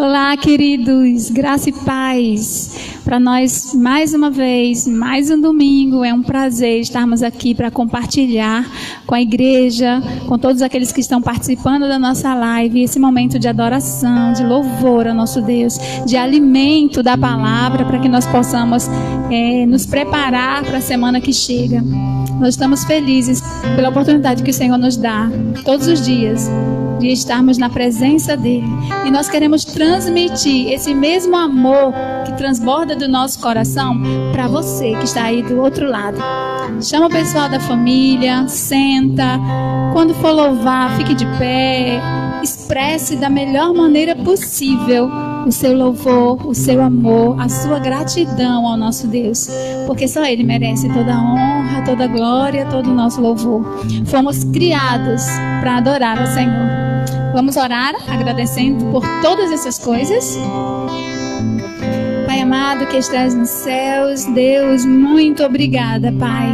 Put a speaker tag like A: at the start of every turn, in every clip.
A: Olá, queridos, graça e paz. Para nós, mais uma vez, mais um domingo, é um prazer estarmos aqui para compartilhar com a igreja, com todos aqueles que estão participando da nossa live, esse momento de adoração, de louvor ao nosso Deus, de alimento da palavra, para que nós possamos nos preparar para a semana que chega. Nós estamos felizes pela oportunidade que o Senhor nos dá, todos os dias, de estarmos na presença dEle. E nós queremos transmitir esse mesmo amor que transborda do nosso coração para você que está aí do outro lado. Chama o pessoal da família, senta. Quando for louvar, fique de pé. Expresse da melhor maneira possível o seu louvor, o seu amor, a sua gratidão ao nosso Deus. Porque só Ele merece toda a honra, toda a glória, todo o nosso louvor. Fomos criados para adorar ao Senhor. Vamos orar agradecendo por todas essas coisas. Pai amado que estás nos céus, Deus, muito obrigada, Pai.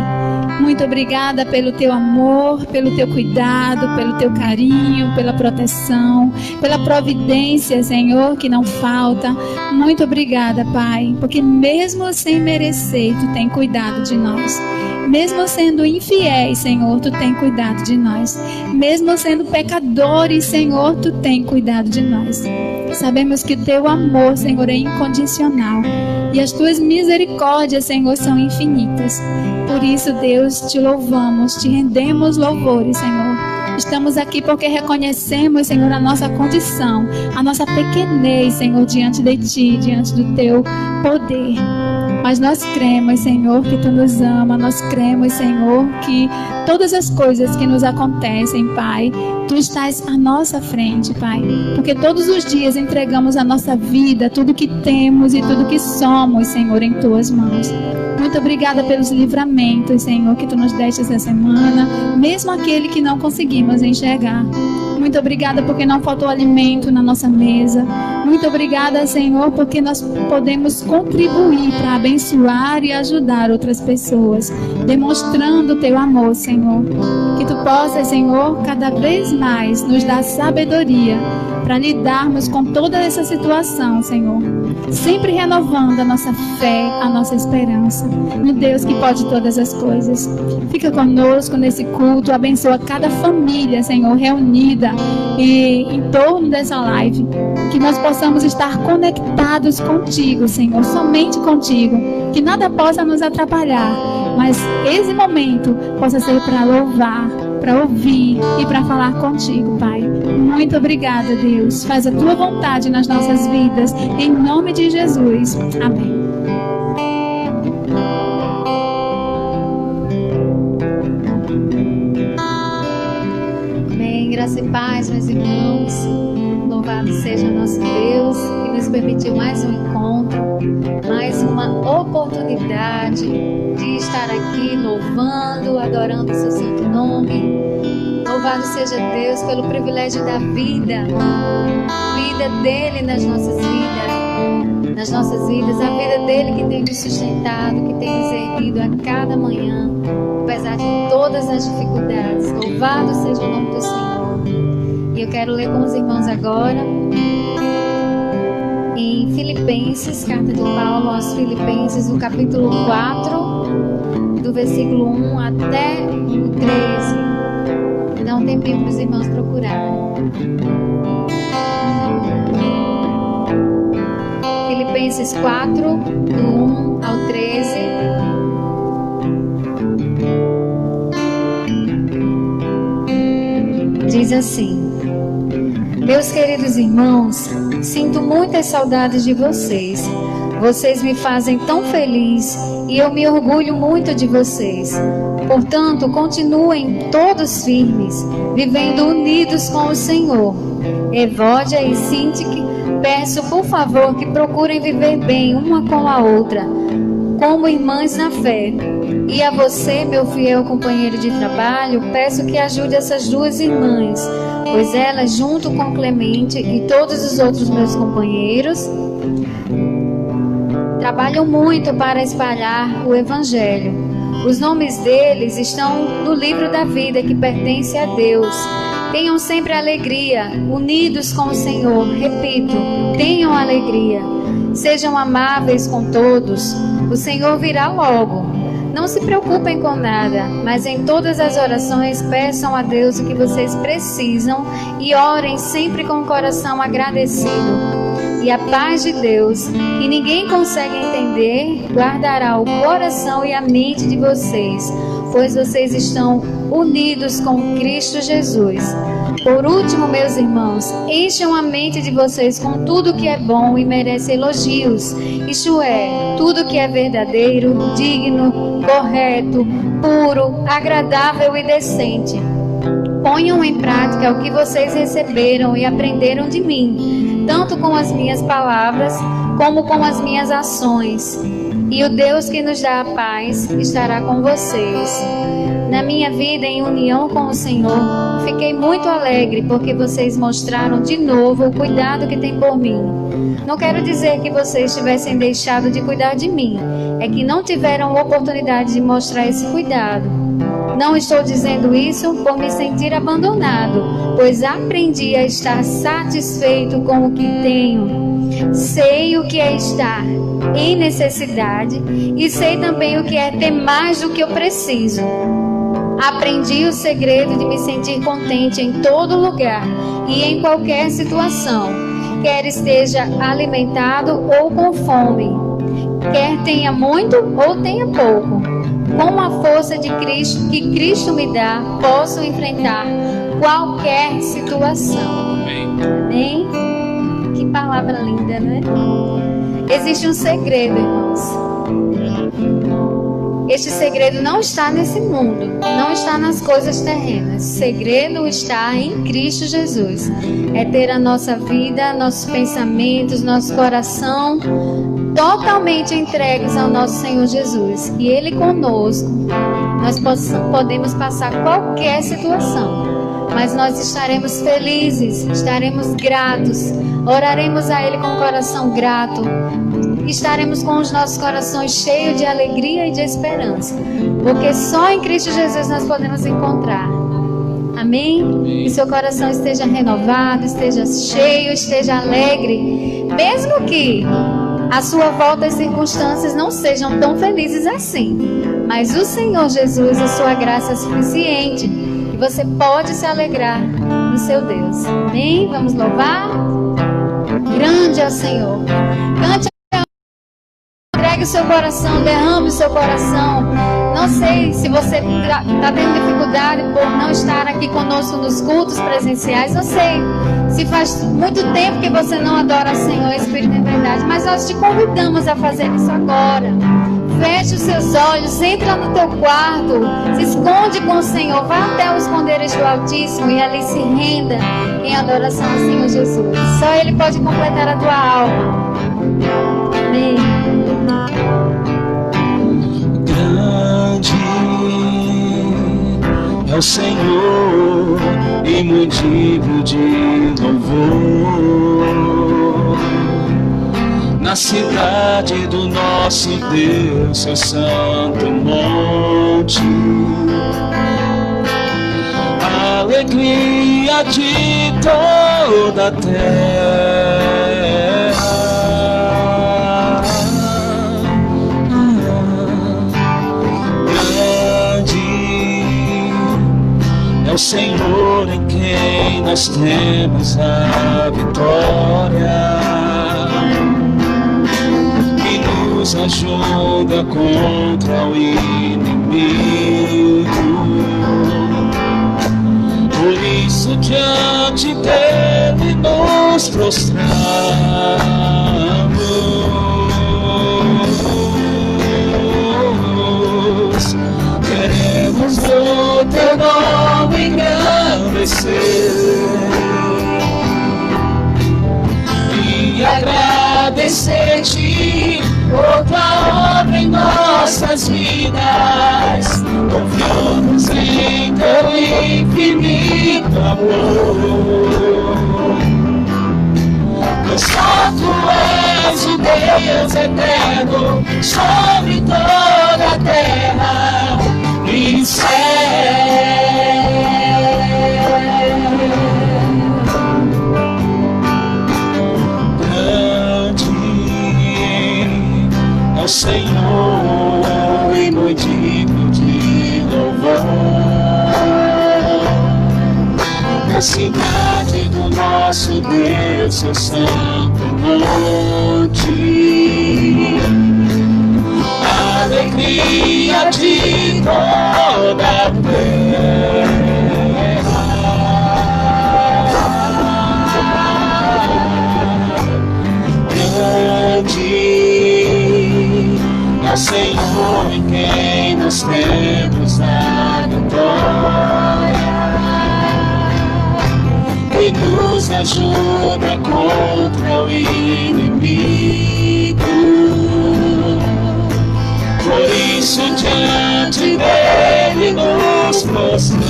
A: Muito obrigada pelo teu amor, pelo teu cuidado, pelo teu carinho, pela proteção, pela providência, Senhor, que não falta. Muito obrigada, Pai, porque mesmo sem merecer, tu tem cuidado de nós. Mesmo sendo infiéis, Senhor, tu tem cuidado de nós. Mesmo sendo pecadores, Senhor, tu tem cuidado de nós. Sabemos que o teu amor, Senhor, é incondicional. E as tuas misericórdias, Senhor, são infinitas. Por isso, Deus, te louvamos, te rendemos louvores, Senhor. Estamos aqui porque reconhecemos, Senhor, a nossa condição, a nossa pequenez, Senhor, diante de Ti, diante do Teu poder. Mas nós cremos, Senhor, que Tu nos ama. Nós cremos, Senhor, que todas as coisas que nos acontecem, Pai, Tu estás à nossa frente, Pai. Porque todos os dias entregamos a nossa vida, tudo que temos e tudo que somos, Senhor, em Tuas mãos. Muito obrigada pelos livramentos, Senhor, que Tu nos deste essa semana, mesmo aquele que não conseguimos enxergar. Muito obrigada porque não faltou alimento na nossa mesa. Muito obrigada, Senhor, porque nós podemos contribuir para abençoar e ajudar outras pessoas, demonstrando o Teu amor, Senhor. Que Tu possas, Senhor, cada vez mais nos dar sabedoria para lidarmos com toda essa situação, Senhor. Sempre renovando a nossa fé, a nossa esperança no Deus que pode todas as coisas. Fica conosco nesse culto, abençoa cada família, Senhor, reunida em torno dessa live. Que nós possamos estar conectados contigo, Senhor, somente contigo. Que nada possa nos atrapalhar, mas esse momento possa ser para louvar, para ouvir e para falar contigo, Pai. Muito obrigada, Deus. Faz a Tua vontade nas nossas vidas, em nome de Jesus. Amém.
B: Amém. Graça e paz, meus irmãos. Louvado seja o nosso Deus, que nos permitiu mais um encontro, mais uma oportunidade de estar aqui louvando, adorando o Seu santo nome. Louvado seja Deus pelo privilégio da vida dEle nas nossas vidas, a vida dEle que tem nos sustentado, que tem nos erguido a cada manhã, apesar de todas as dificuldades. Louvado seja o nome do Senhor. E eu quero ler com os irmãos agora em Filipenses, carta de Paulo aos Filipenses, no capítulo 4, do versículo 1 até o 13. Dá um tempinho para os irmãos procurarem. Filipenses 4, do 1 ao 13. Diz assim: Meus queridos irmãos, sinto muitas saudades de vocês. Vocês me fazem tão feliz e eu me orgulho muito de vocês. Portanto, continuem todos firmes, vivendo unidos com o Senhor. Evódia e Sintique, peço por favor que procurem viver bem uma com a outra, como irmãs na fé. E a você, meu fiel companheiro de trabalho, peço que ajude essas duas irmãs, pois elas, junto com Clemente e todos os outros meus companheiros, trabalham muito para espalhar o Evangelho. Os nomes deles estão no livro da vida que pertence a Deus. Tenham sempre alegria, unidos com o Senhor. Repito, tenham alegria. Sejam amáveis com todos. O Senhor virá logo. Não se preocupem com nada, mas em todas as orações peçam a Deus o que vocês precisam e orem sempre com o coração agradecido. E a paz de Deus, que ninguém consegue entender, guardará o coração e a mente de vocês, pois vocês estão unidos com Cristo Jesus. Por último, meus irmãos, encham a mente de vocês com tudo que é bom e merece elogios, isto é, tudo que é verdadeiro, digno, correto, puro, agradável e decente. Ponham em prática o que vocês receberam e aprenderam de mim, tanto com as minhas palavras como com as minhas ações. E o Deus que nos dá a paz estará com vocês. Na minha vida em união com o Senhor, fiquei muito alegre porque vocês mostraram de novo o cuidado que tem por mim. Não quero dizer que vocês tivessem deixado de cuidar de mim, é que não tiveram oportunidade de mostrar esse cuidado. Não estou dizendo isso por me sentir abandonado, pois aprendi a estar satisfeito com o que tenho. Sei o que é estar em necessidade e sei também o que é ter mais do que eu preciso. Aprendi o segredo de me sentir contente em todo lugar e em qualquer situação, quer esteja alimentado ou com fome, quer tenha muito ou tenha pouco. Com a força de Cristo que Cristo me dá, posso enfrentar qualquer situação. Amém? Que palavra linda, né? Existe um segredo, irmãos. Este segredo não está nesse mundo, não está nas coisas terrenas. O segredo está em Cristo Jesus. É ter a nossa vida, nossos pensamentos, nosso coração totalmente entregues ao nosso Senhor Jesus. E Ele conosco, nós podemos passar qualquer situação, mas nós estaremos felizes, estaremos gratos, oraremos a Ele com o coração grato, estaremos com os nossos corações cheios de alegria e de esperança, porque só em Cristo Jesus nós podemos encontrar. Amém? Que seu coração esteja renovado, esteja cheio, esteja alegre, mesmo que à sua volta as circunstâncias não sejam tão felizes assim, mas o Senhor Jesus, a sua graça é suficiente e você pode se alegrar no seu Deus. Amém? Vamos louvar? Grande é o Senhor. Cante, entregue o seu coração, derrame o seu coração. Não sei se você está tendo dificuldade por não estar aqui conosco nos cultos presenciais. Não sei se faz muito tempo que você não adora o Senhor, Espírito em verdade. Mas nós te convidamos a fazer isso agora. Feche os seus olhos, entra no teu quarto, se esconde com o Senhor. Vá até o esconderijo do Altíssimo e ali se renda em adoração ao Senhor Jesus. Só Ele pode completar a tua alma. Amém.
C: É o Senhor e muito digno de louvor. Na cidade do nosso Deus, seu santo monte, a alegria de toda a terra. O Senhor em quem nós temos a vitória, que nos ajuda contra o inimigo. Por isso diante dele nos prostramos. Queremos o teu nome engrandecer e agradecer-te por tua obra em nossas vidas. Confiamos em teu infinito amor, pois só tu és o Deus eterno sobre toda a terra e céu. na cidade do nosso Deus, seu santo monte. Alegria de toda a terra. Grande é o Senhor em quem nós temos a vitória, que nos ajuda contra o inimigo. Por isso diante dele nos prostramos.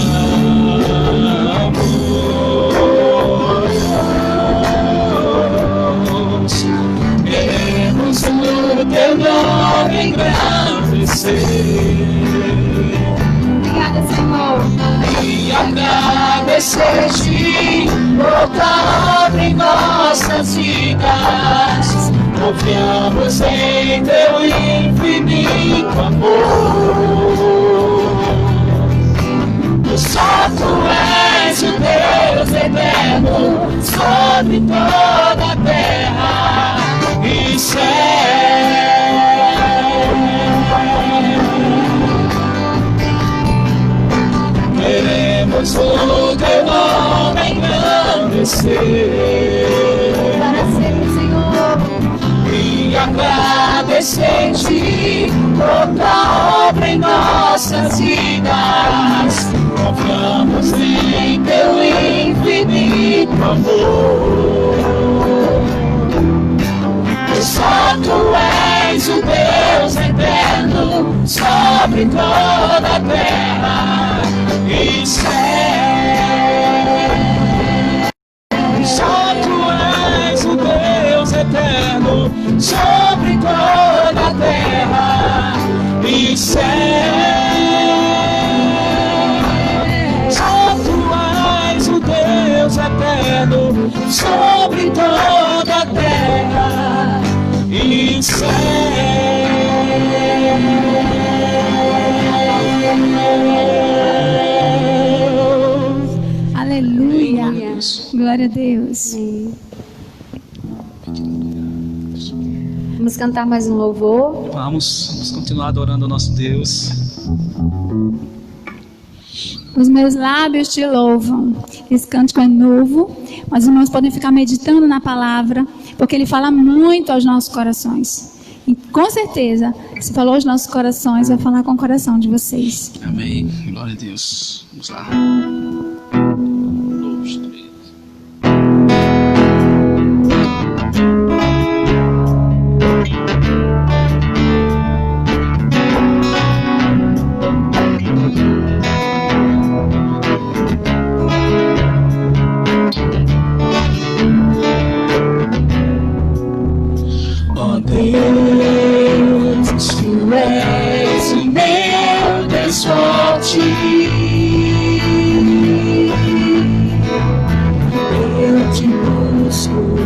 C: Queremos o teu nome engrandecer.
A: Obrigada, Senhor.
C: E agradecer-te por tua obra em nossas vidas. Confiamos em teu infinito amor. Só tu és o Deus eterno sobre toda a terra e céu. Queremos o teu nome engrandecer.
A: Para sempre, Senhor.
C: E agradecer-te por tua obra em nossas vidas. Confiamos em teu infinito amor. Só tu és o Deus eterno sobre toda a terra e céu. Só tu és o Deus eterno sobre toda a terra e céu. Só tu és o Deus eterno sobre toda a terra e céu.
A: Aleluia. Glória a Deus.
B: Vamos cantar mais um louvor.
D: Vamos continuar adorando o nosso Deus.
A: Os meus lábios te louvam. Esse cântico é novo, mas os irmãos podem ficar meditando na palavra, porque ele fala muito aos nossos corações. E com certeza, se falou aos nossos corações, vai falar com o coração de vocês.
D: Amém. Glória a Deus. Vamos lá. 2, 3.
C: Ó Deus, tu és o meu Deus forte. Eu te busco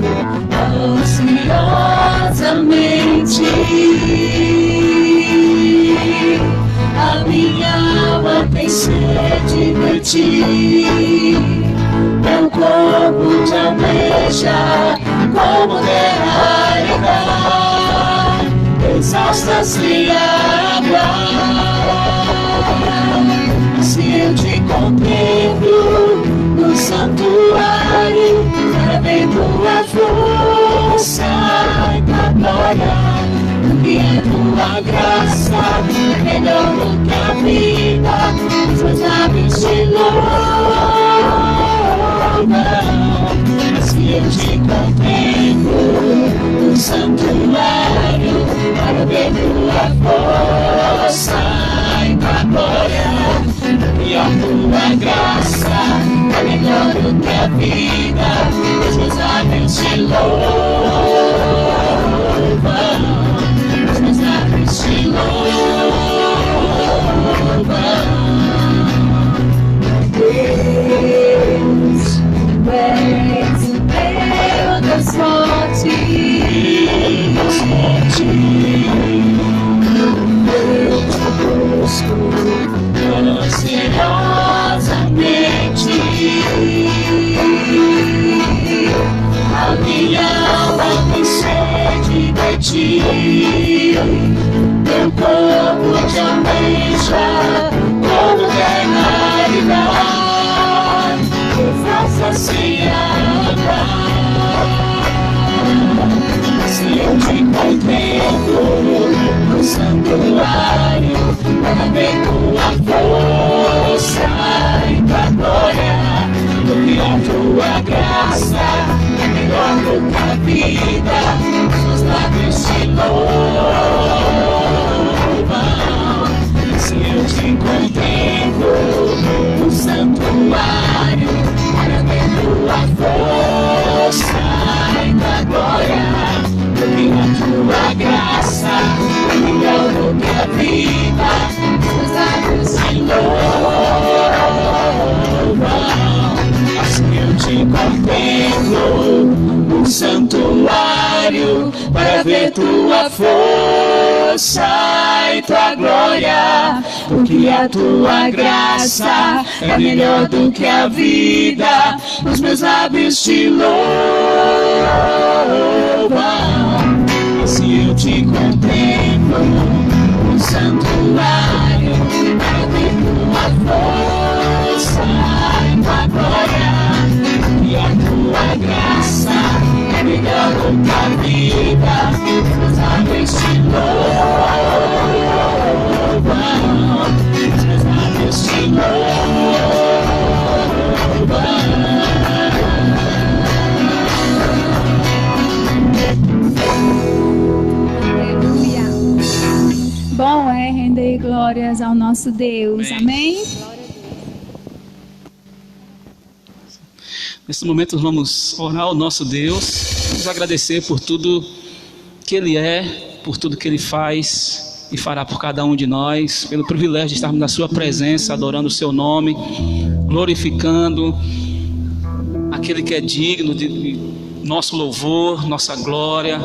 C: ansiosamente. A minha alma tem sede de ti. Meu corpo te almeja como terra. Exaustas de água. Se eu te contemplo no santuário, bebendo a força e tua glória, porque a tua graça é melhor do que a vida. Os meus lábios te louvam. Se eu te contemplo no santuário, para ver tua força e tua glória, e a tua graça é melhor do que a vida. Os meus lábios te louvam, os meus lábios te louvam. Deus, tu és o meu Deus forte. Eu te busco ansiosamente. ti. Meu corpo te almeja, todo eternidade, que faça assim andar. Se eu te contemplo no santuário, para ver tua força e tua glória, porque a tua graça é melhor do que a vida, os lábios te louvam. Se eu te contemplo no santuário, para ver tua força e tua glória, porque a tua graça é melhor do que a vida, os lábios te louvam. Assim eu te contemplo no santuário, para ver tua força e tua glória, porque a tua graça é melhor do que a vida, os meus lábios te louvam. Assim eu te contemplo no santuário, para ver tua força e tua glória, e a tua graça é melhor do que a vida, os lábios te louvam, os meus lábios te
A: Aleluia. Bom é render glórias ao nosso Deus. Amém?
D: Nesse momento nós vamos orar ao nosso Deus, vamos agradecer por tudo que Ele é, por tudo que Ele faz e fará por cada um de nós, pelo privilégio de estarmos na Sua presença, adorando o Seu nome, glorificando aquele que é digno de nosso louvor, nossa glória.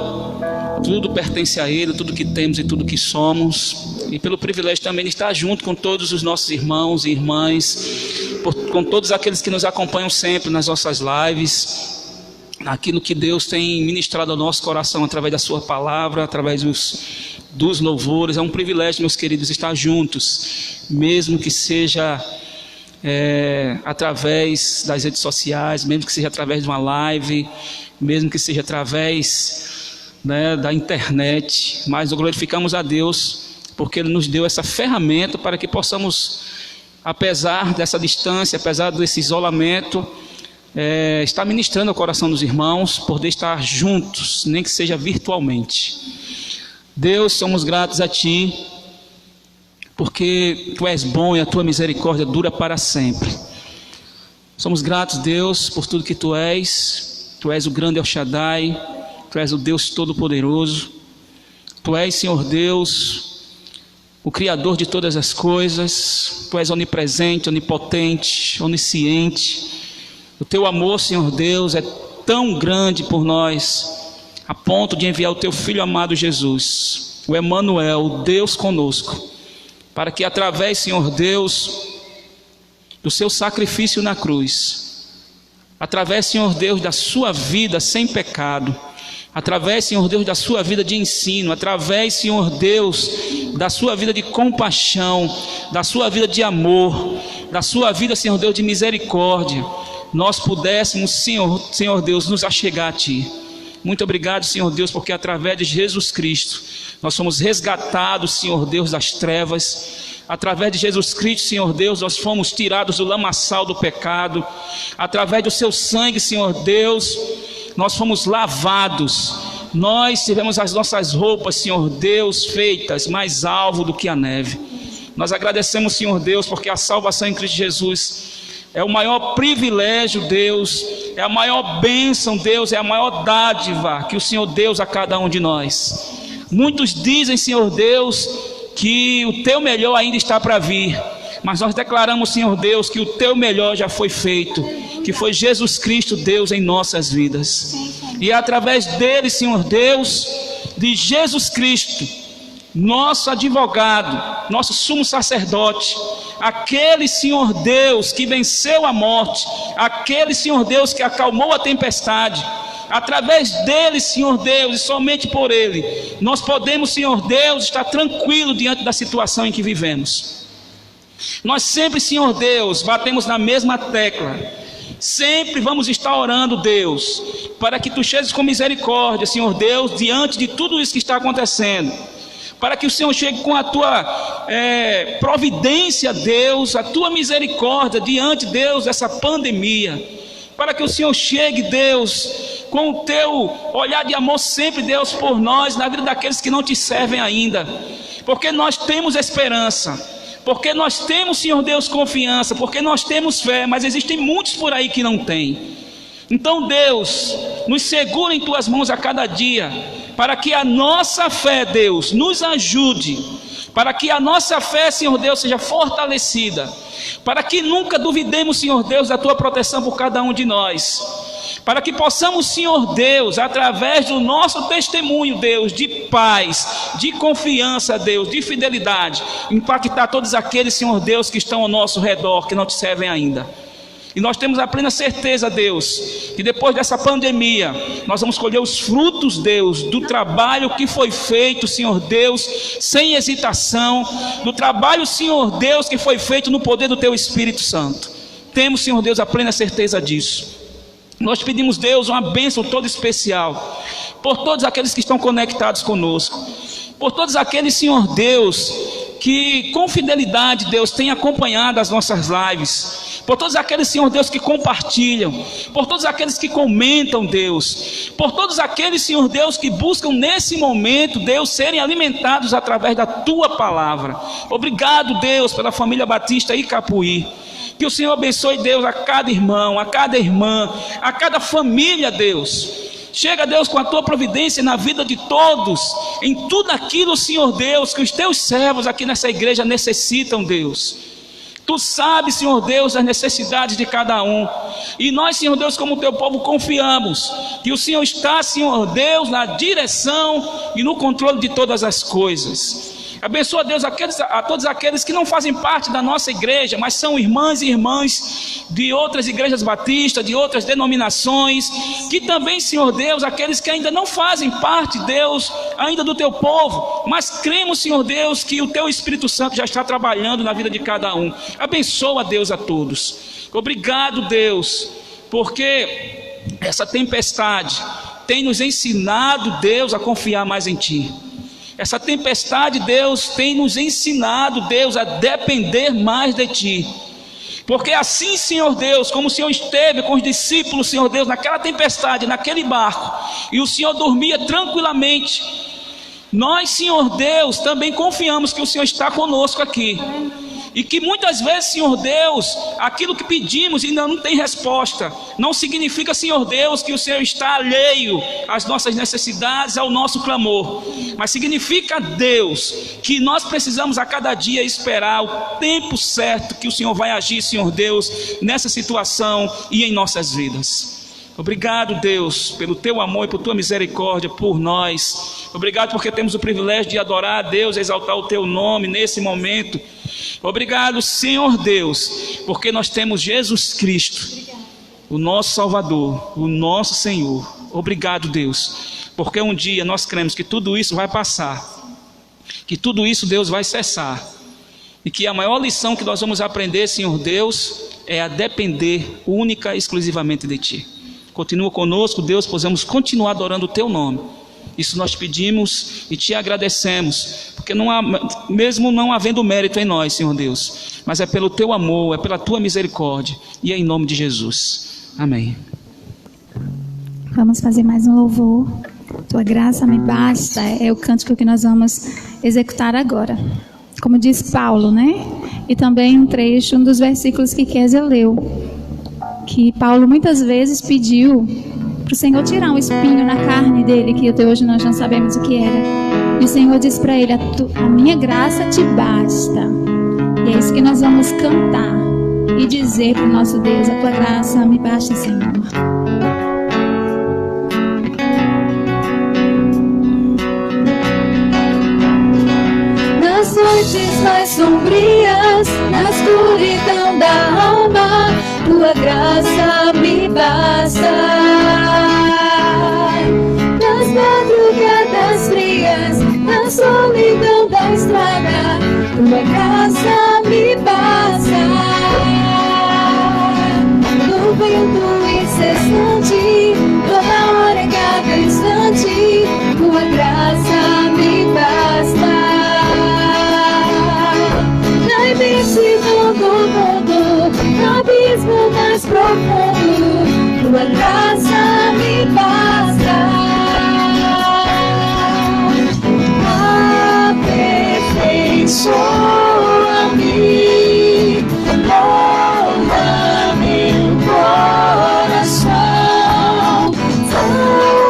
D: Tudo pertence a Ele, tudo que temos e tudo que somos, e pelo privilégio também de estar junto com todos os nossos irmãos e irmãs, com todos aqueles que nos acompanham sempre nas nossas lives, naquilo que Deus tem ministrado ao nosso coração através da Sua palavra, através dos louvores. É um privilégio, meus queridos, estar juntos, mesmo que seja através das redes sociais, mesmo que seja através de uma live, mesmo que seja através da internet, mas glorificamos a Deus porque Ele nos deu essa ferramenta para que possamos, apesar dessa distância, apesar desse isolamento, estar ministrando ao coração dos irmãos, poder estar juntos, nem que seja virtualmente. Deus, somos gratos a Ti, porque Tu és bom e a Tua misericórdia dura para sempre. Somos gratos, Deus, por tudo que Tu és o grande El Shaddai, Tu és o Deus Todo-Poderoso, Tu és, Senhor Deus, o Criador de todas as coisas, Tu és onipresente, onipotente, onisciente. O Teu amor, Senhor Deus, é tão grande por nós, a ponto de enviar o Teu Filho amado Jesus, o Emanuel, o Deus conosco, para que através, Senhor Deus, do Seu sacrifício na cruz, através, Senhor Deus, da Sua vida sem pecado, através, Senhor Deus, da Sua vida de ensino, através, Senhor Deus, da Sua vida de compaixão, da Sua vida de amor, da Sua vida, Senhor Deus, de misericórdia, nós pudéssemos, Senhor Deus, nos achegar a Ti. Muito obrigado, Senhor Deus, porque através de Jesus Cristo, nós somos resgatados, Senhor Deus, das trevas. Através de Jesus Cristo, Senhor Deus, nós fomos tirados do lamaçal do pecado. Através do Seu sangue, Senhor Deus, nós fomos lavados. Nós tivemos as nossas roupas, Senhor Deus, feitas mais alvo do que a neve. Nós agradecemos, Senhor Deus, porque a salvação em Cristo Jesus é o maior privilégio, Deus, é a maior bênção, Deus, é a maior dádiva que o Senhor deu a cada um de nós. Muitos dizem, Senhor Deus, que o Teu melhor ainda está para vir, mas nós declaramos, Senhor Deus, que o Teu melhor já foi feito, que foi Jesus Cristo, Deus, em nossas vidas, e através dele, Senhor Deus, de Jesus Cristo, nosso advogado, nosso sumo sacerdote, aquele, Senhor Deus, que venceu a morte, aquele, Senhor Deus, que acalmou a tempestade, através dele, Senhor Deus, e somente por ele, nós podemos, Senhor Deus, estar tranquilo diante da situação em que vivemos. Nós sempre, Senhor Deus, batemos na mesma tecla, sempre vamos estar orando, Deus, para que Tu chegues com misericórdia, Senhor Deus, diante de tudo isso que está acontecendo, para que o Senhor chegue com a Tua providência, Deus, a Tua misericórdia diante, Deus, dessa pandemia, para que o Senhor chegue, Deus, com o Teu olhar de amor sempre, Deus, por nós, na vida daqueles que não Te servem ainda, porque nós temos esperança, porque nós temos, Senhor Deus, confiança, porque nós temos fé, mas existem muitos por aí que não têm. Então, Deus, nos segura em Tuas mãos a cada dia, para que a nossa fé, Deus, nos ajude, para que a nossa fé, Senhor Deus, seja fortalecida, para que nunca duvidemos, Senhor Deus, da Tua proteção por cada um de nós, para que possamos, Senhor Deus, através do nosso testemunho, Deus, de paz, de confiança, Deus, de fidelidade, impactar todos aqueles, Senhor Deus, que estão ao nosso redor, que não Te servem ainda. E nós temos a plena certeza, Deus, que depois dessa pandemia, nós vamos colher os frutos, Deus, do trabalho que foi feito, Senhor Deus, sem hesitação, do trabalho, Senhor Deus, que foi feito no poder do Teu Espírito Santo. Temos, Senhor Deus, a plena certeza disso. Nós pedimos, Deus, uma bênção toda especial, por todos aqueles que estão conectados conosco, por todos aqueles, Senhor Deus, que com fidelidade, Deus, tem acompanhado as nossas lives, por todos aqueles, Senhor Deus, que compartilham, por todos aqueles que comentam, Deus, por todos aqueles, Senhor Deus, que buscam nesse momento, Deus, serem alimentados através da Tua palavra. Obrigado, Deus, pela família Batista Icapuí. Que o Senhor abençoe, Deus, a cada irmão, a cada irmã, a cada família, Deus. Chega, Deus, com a Tua providência na vida de todos, em tudo aquilo, Senhor Deus, que os Teus servos aqui nessa igreja necessitam, Deus. Tu sabes, Senhor Deus, as necessidades de cada um, e nós, Senhor Deus, como Teu povo, confiamos que o Senhor está, Senhor Deus, na direção e no controle de todas as coisas. Abençoa, Deus, a todos aqueles que não fazem parte da nossa igreja, mas são irmãs e irmãs de outras igrejas batistas, de outras denominações, que também, Senhor Deus, aqueles que ainda não fazem parte, Deus, ainda do Teu povo, mas cremos, Senhor Deus, que o Teu Espírito Santo já está trabalhando na vida de cada um. Abençoa, Deus, a todos. Obrigado, Deus, porque essa tempestade tem nos ensinado, Deus, a confiar mais em Ti. Essa tempestade, Deus, tem nos ensinado, Deus, a depender mais de Ti. Porque assim, Senhor Deus, como o Senhor esteve com os discípulos, Senhor Deus, naquela tempestade, naquele barco, e o Senhor dormia tranquilamente, nós, Senhor Deus, também confiamos que o Senhor está conosco aqui. E que muitas vezes, Senhor Deus, aquilo que pedimos ainda não tem resposta. Não significa, Senhor Deus, que o Senhor está alheio às nossas necessidades, ao nosso clamor. Mas significa, Deus, que nós precisamos a cada dia esperar o tempo certo que o Senhor vai agir, Senhor Deus, nessa situação e em nossas vidas. Obrigado, Deus, pelo Teu amor e por Tua misericórdia por nós. Obrigado porque temos o privilégio de adorar a Deus, exaltar o Teu nome nesse momento. Obrigado, Senhor Deus, porque nós temos Jesus Cristo, o nosso Salvador, o nosso Senhor. Obrigado, Deus, porque um dia nós cremos que tudo isso vai passar, que tudo isso, Deus, vai cessar, e que a maior lição que nós vamos aprender, Senhor Deus, é a depender única e exclusivamente de Ti. Continua conosco, Deus, possamos continuar adorando o Teu nome. Isso nós pedimos e Te agradecemos, porque mesmo não havendo mérito em nós, Senhor Deus, mas é pelo Teu amor, é pela Tua misericórdia, e é em nome de Jesus. Amém.
A: Vamos fazer mais um louvor. Tua graça me basta, é o cântico que nós vamos executar agora. Como diz Paulo, né? E também um trecho, um dos versículos que Kézia leu, que Paulo muitas vezes pediu para o Senhor tirar um espinho na carne dele, que até hoje nós não sabemos o que era. E o Senhor diz para ele, a minha graça te basta. E é isso que nós vamos cantar e dizer para o nosso Deus, a Tua graça me basta, Senhor.
B: Nas noites mais sombrias, na escuridão da alma, Tua graça me basta. tua graça me basta. Aperfeiçoa-me, molda meu coração,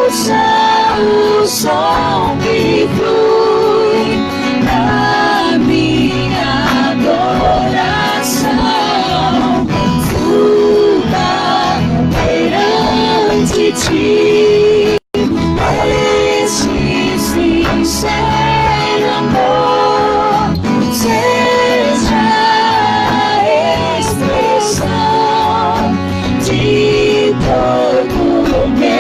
B: ouça o som que flui na minha adoração, suba perante ti, este sincero amor seja a expressão de todo o meu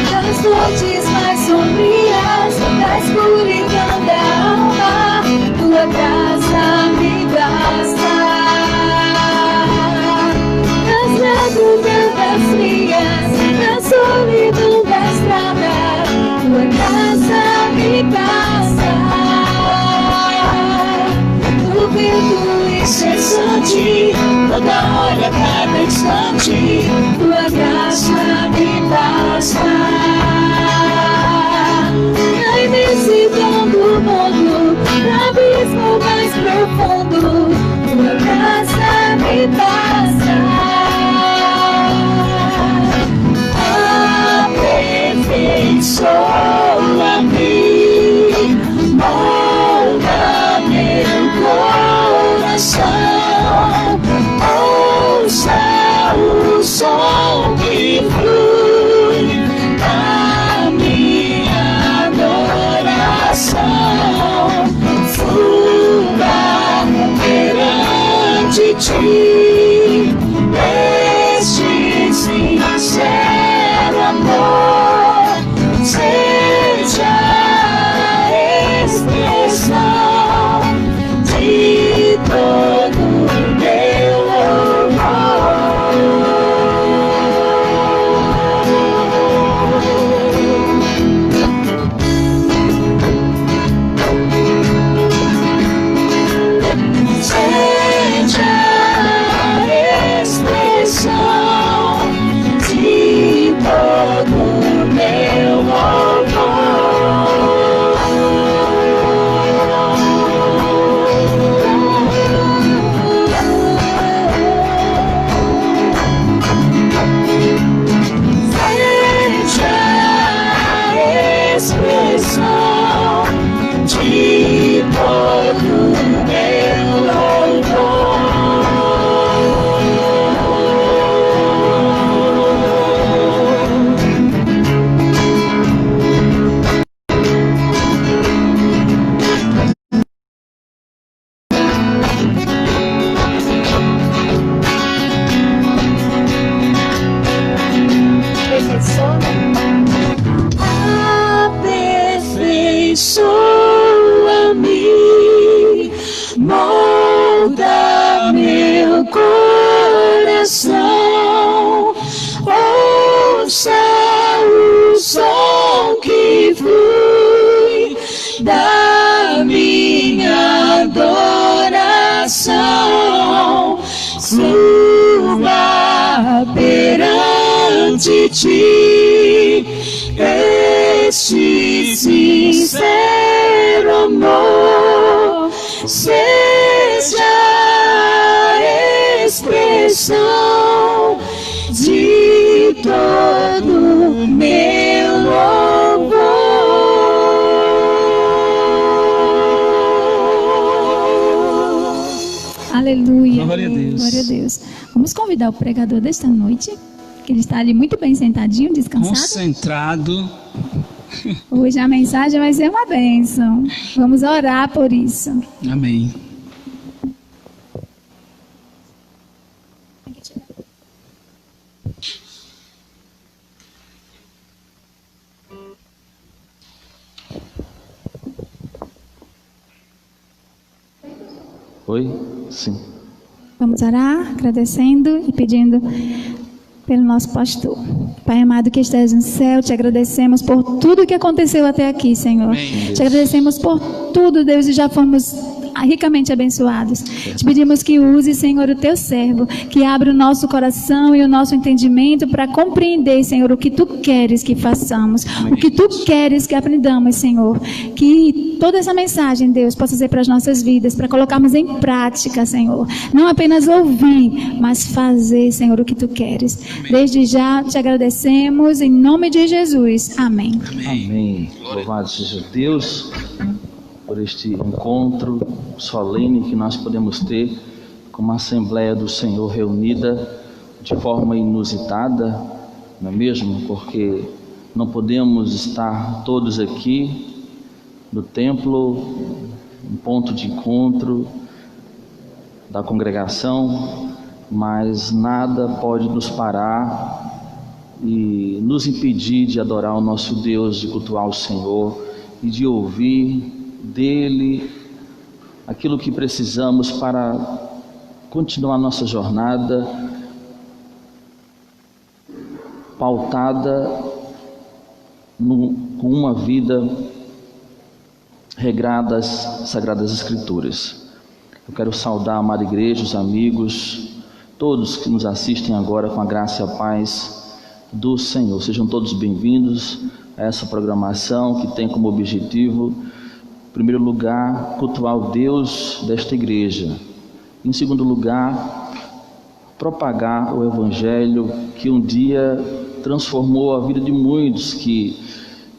B: das noites mais sombrias, da escuridão da alma, tua graça me basta. Nas madrugadas frias, na solidão da estrada, tua graça me basta. O vento incessante, toda hora, cada instante, tua graça me basta. Na imensidão do mundo, no abismo mais profundo, tua graça me basta. Aperfeiçoa-me, molda meu coração, ouça o som que flui na minha adoração, suba perante ti, este sincero amor seja a expressão de todo o meu seja a expressão de todo o meu seja a expressão de todo o meu aperfeiçoa-me, molda meu coração, ouça o som que flui da minha adoração, suba perante ti, este sincero amor seja a expressão de todo o meu louvor.
A: Aleluia.
D: Glória a Deus.
A: Glória a Deus. Vamos convidar o pregador desta noite, que ele está ali muito bem sentadinho, descansado.
D: Concentrado.
A: Hoje a mensagem vai ser uma bênção. Vamos orar por isso.
D: Amém.
E: Oi? Sim.
A: Vamos orar, agradecendo e pedindo pelo nosso pastor. Pai amado que estás no céu, te agradecemos por tudo que aconteceu até aqui, Senhor.
D: Amém.
A: Te agradecemos por tudo, Deus, e já fomos ricamente abençoados. Te pedimos que use, Senhor, o teu servo, que abra o nosso coração e o nosso entendimento para compreender, Senhor, o que tu queres que façamos, o que tu queres que aprendamos, Senhor. Que toda essa mensagem, Deus, possa ser para as nossas vidas, para colocarmos em prática, Senhor. Não apenas ouvir, mas fazer, Senhor, o que tu queres. Desde já te agradecemos, em nome de Jesus. Amém.
E: Amém. Louvado seja Deus por este encontro solene que nós podemos ter como Assembleia do Senhor reunida de forma inusitada, não é mesmo? Porque não podemos estar todos aqui no templo, um ponto de encontro da congregação, mas nada pode nos parar e nos impedir de adorar o nosso Deus, de cultuar o Senhor e de ouvir dele aquilo que precisamos para continuar nossa jornada pautada com uma vida regrada às Sagradas Escrituras. Eu quero saudar a amada igreja, os amigos, todos que nos assistem agora com a graça e a paz do Senhor. Sejam todos bem-vindos a essa programação que tem como objetivo, em primeiro lugar, cultuar o Deus desta igreja. Em segundo lugar, propagar o Evangelho que um dia transformou a vida de muitos que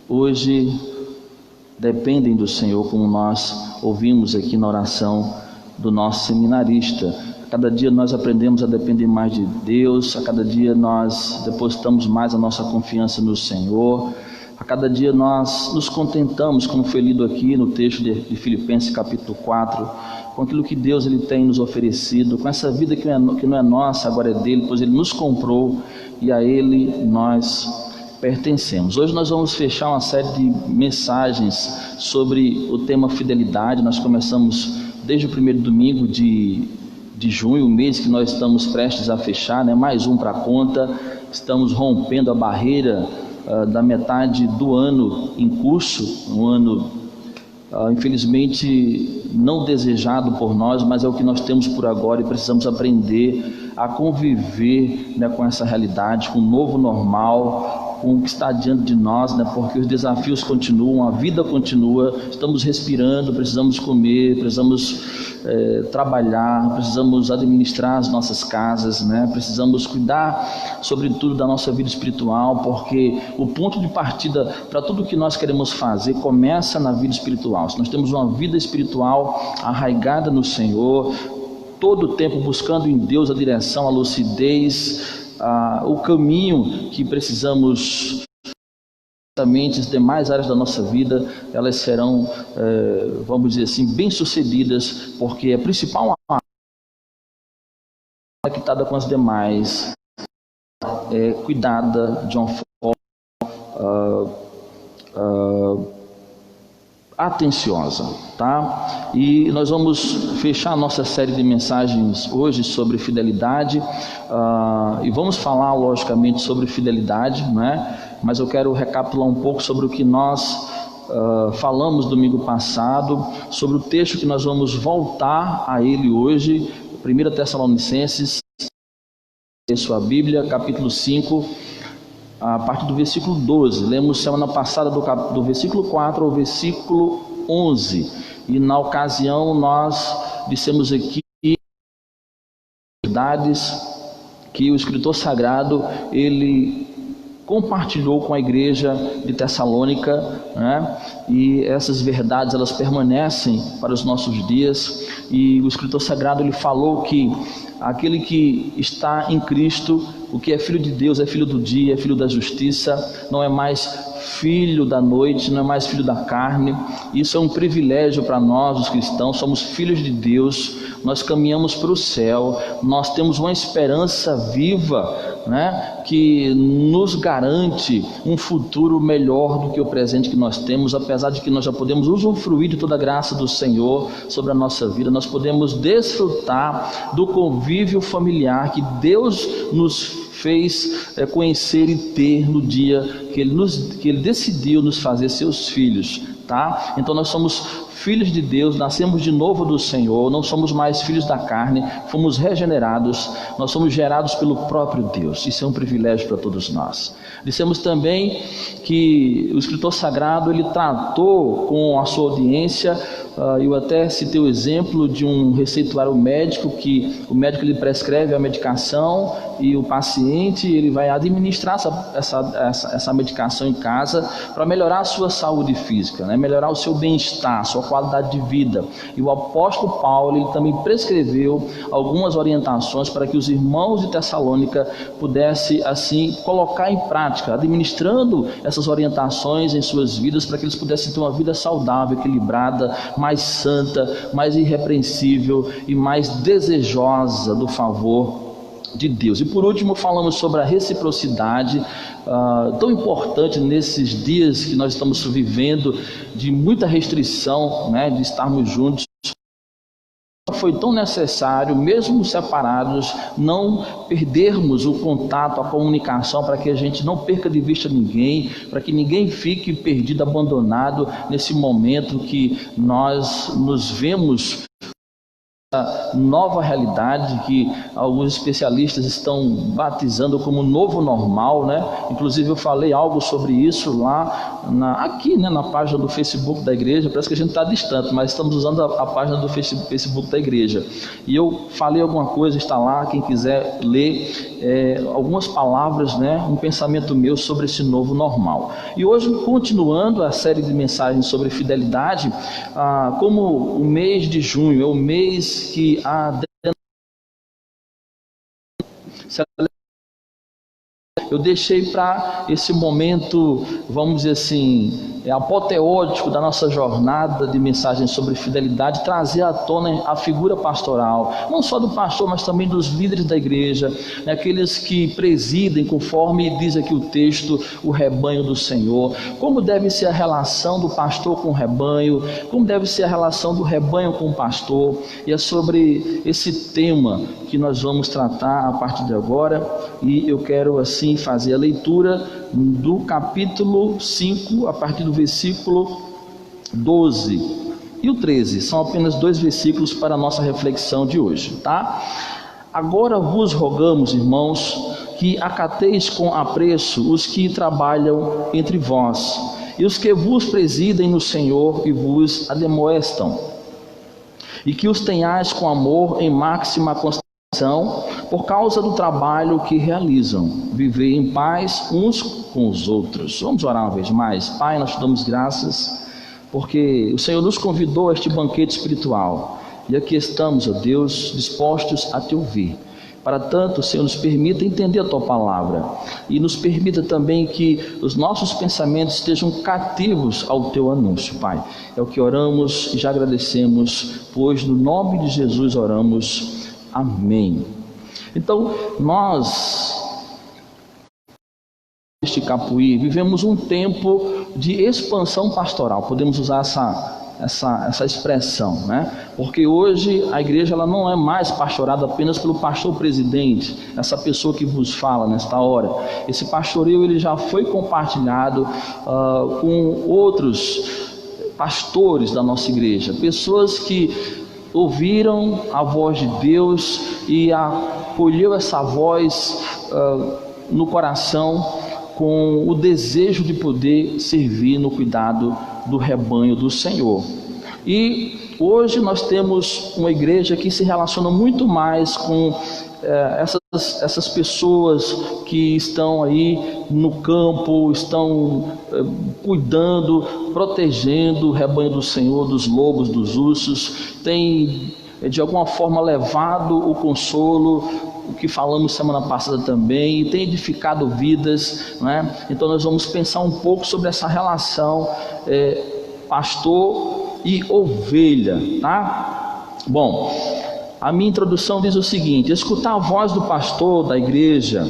E: hoje dependem do Senhor, como nós ouvimos aqui na oração do nosso seminarista. A cada dia nós aprendemos a depender mais de Deus, a cada dia nós depositamos mais a nossa confiança no Senhor. A cada dia nós nos contentamos, como foi lido aqui no texto de Filipenses capítulo 4, com aquilo que Deus ele tem nos oferecido, com essa vida que não é nossa, agora é dele, pois ele nos comprou e a ele nós pertencemos. Hoje nós vamos fechar uma série de mensagens sobre o tema fidelidade. Nós começamos desde o primeiro domingo de junho, o mês que nós estamos prestes a fechar, né? Mais um para a conta. Estamos rompendo a barreira da metade do ano em curso, um ano infelizmente não desejado por nós, mas é o que nós temos por agora e precisamos aprender a conviver, né, com essa realidade, com o novo normal, com o que está diante de nós, né, porque os desafios continuam, a vida continua, estamos respirando, precisamos comer, precisamos trabalhar, precisamos administrar as nossas casas, né, precisamos cuidar sobretudo da nossa vida espiritual, porque o ponto de partida para tudo que nós queremos fazer começa na vida espiritual. Se nós temos uma vida espiritual arraigada no Senhor, todo o tempo buscando em Deus a direção, a lucidez, o caminho que precisamos, as demais áreas da nossa vida, elas serão, vamos dizer assim, bem-sucedidas, porque a principal área conectada com as demais é cuidada de uma forma atenciosa, tá? E nós vamos fechar a nossa série de mensagens hoje sobre fidelidade, e vamos falar logicamente sobre fidelidade, né? Mas eu quero recapitular um pouco sobre o que nós falamos domingo passado, sobre o texto que nós vamos voltar a ele hoje, 1 Tessalonicenses, sua Bíblia, capítulo 5, a partir do versículo 12. Lemos semana passada do versículo 4 ao versículo 11, e na ocasião nós dissemos aqui verdades que o escritor sagrado ele compartilhou com a igreja de Tessalônica, né? E essas verdades elas permanecem para os nossos dias, e o escritor sagrado ele falou que aquele que está em Cristo, o que é filho de Deus é filho do dia, é filho da justiça, não é mais filho da noite, não é mais filho da carne. Isso é um privilégio para nós, os cristãos. Somos filhos de Deus, nós caminhamos para o céu, nós temos uma esperança viva, né, que nos garante um futuro melhor do que o presente que nós temos. Apesar de que nós já podemos usufruir de toda a graça do Senhor sobre a nossa vida, nós podemos desfrutar do convívio familiar que Deus nos fez conhecer e ter no dia que Ele decidiu nos fazer seus filhos, tá? Então nós somos filhos de Deus, nascemos de novo do Senhor, não somos mais filhos da carne, fomos regenerados, nós somos gerados pelo próprio Deus. Isso é um privilégio para todos nós. Dissemos também que o escritor sagrado, ele tratou com a sua audiência, eu até citei o exemplo de um receituário médico, que o médico ele prescreve a medicação e o paciente ele vai administrar essa medicação em casa para melhorar a sua saúde física, né? Melhorar o seu bem-estar, sua qualidade de vida. E o apóstolo Paulo ele também prescreveu algumas orientações para que os irmãos de Tessalônica pudessem assim colocar em prática, administrando essas orientações em suas vidas, para que eles pudessem ter uma vida saudável, equilibrada, mais santa, mais irrepreensível e mais desejosa do favor de Deus. E por último falamos sobre a reciprocidade, tão importante nesses dias que nós estamos vivendo, de muita restrição, né, de estarmos juntos. Foi tão necessário, mesmo separados, não perdermos o contato, a comunicação, para que a gente não perca de vista ninguém, para que ninguém fique perdido, abandonado nesse momento que nós nos vemos a nova realidade que alguns especialistas estão batizando como novo normal, né? Inclusive eu falei algo sobre isso lá aqui, né, na página do Facebook da igreja. Parece que a gente está distante, mas estamos usando a página do Facebook da igreja. E eu falei alguma coisa, está lá, quem quiser ler algumas palavras, né, um pensamento meu sobre esse novo normal. E hoje, continuando a série de mensagens sobre fidelidade, como o mês de junho é o mês que eu deixei para esse momento, vamos dizer assim, apoteótico da nossa jornada de mensagens sobre fidelidade, trazer à tona a figura pastoral, não só do pastor, mas também dos líderes da igreja, né, aqueles que presidem, conforme diz aqui o texto, o rebanho do Senhor. Como deve ser a relação do pastor com o rebanho, como deve ser a relação do rebanho com o pastor. E é sobre esse tema que nós vamos tratar a partir de agora, e eu quero assim fazer a leitura do capítulo 5, a partir do versículo 12 e o 13. São apenas 2 versículos para a nossa reflexão de hoje, tá? Agora vos rogamos, irmãos, que acateis com apreço os que trabalham entre vós e os que vos presidem no Senhor e vos admoestam, e que os tenhais com amor em máxima consideração por causa do trabalho que realizam. Vivei em paz uns com os outros. Vamos orar uma vez mais. Pai, nós te damos graças porque o Senhor nos convidou a este banquete espiritual, e aqui estamos, ó Deus, dispostos a te ouvir. Para tanto, Senhor, nos permita entender a tua palavra e nos permita também que os nossos pensamentos estejam cativos ao teu anúncio, Pai. É o que oramos e já agradecemos, pois no nome de Jesus oramos. Amém. Então, nós, este Capuí, vivemos um tempo de expansão pastoral, podemos usar essa expressão, né? Porque hoje a igreja ela não é mais pastorada apenas pelo pastor presidente, essa pessoa que vos fala nesta hora. Esse pastoreio ele já foi compartilhado com outros pastores da nossa igreja, pessoas que ouviram a voz de Deus e acolheu essa voz no coração com o desejo de poder servir no cuidado do rebanho do Senhor. E hoje nós temos uma igreja que se relaciona muito mais com essas pessoas que estão aí no campo, estão cuidando, protegendo o rebanho do Senhor, dos lobos, dos ursos, tem de alguma forma levado o consolo, o que falamos semana passada também, e tem edificado vidas, né? Então nós vamos pensar um pouco sobre essa relação pastor e ovelha, tá? Bom, a minha introdução diz o seguinte: escutar a voz do pastor da igreja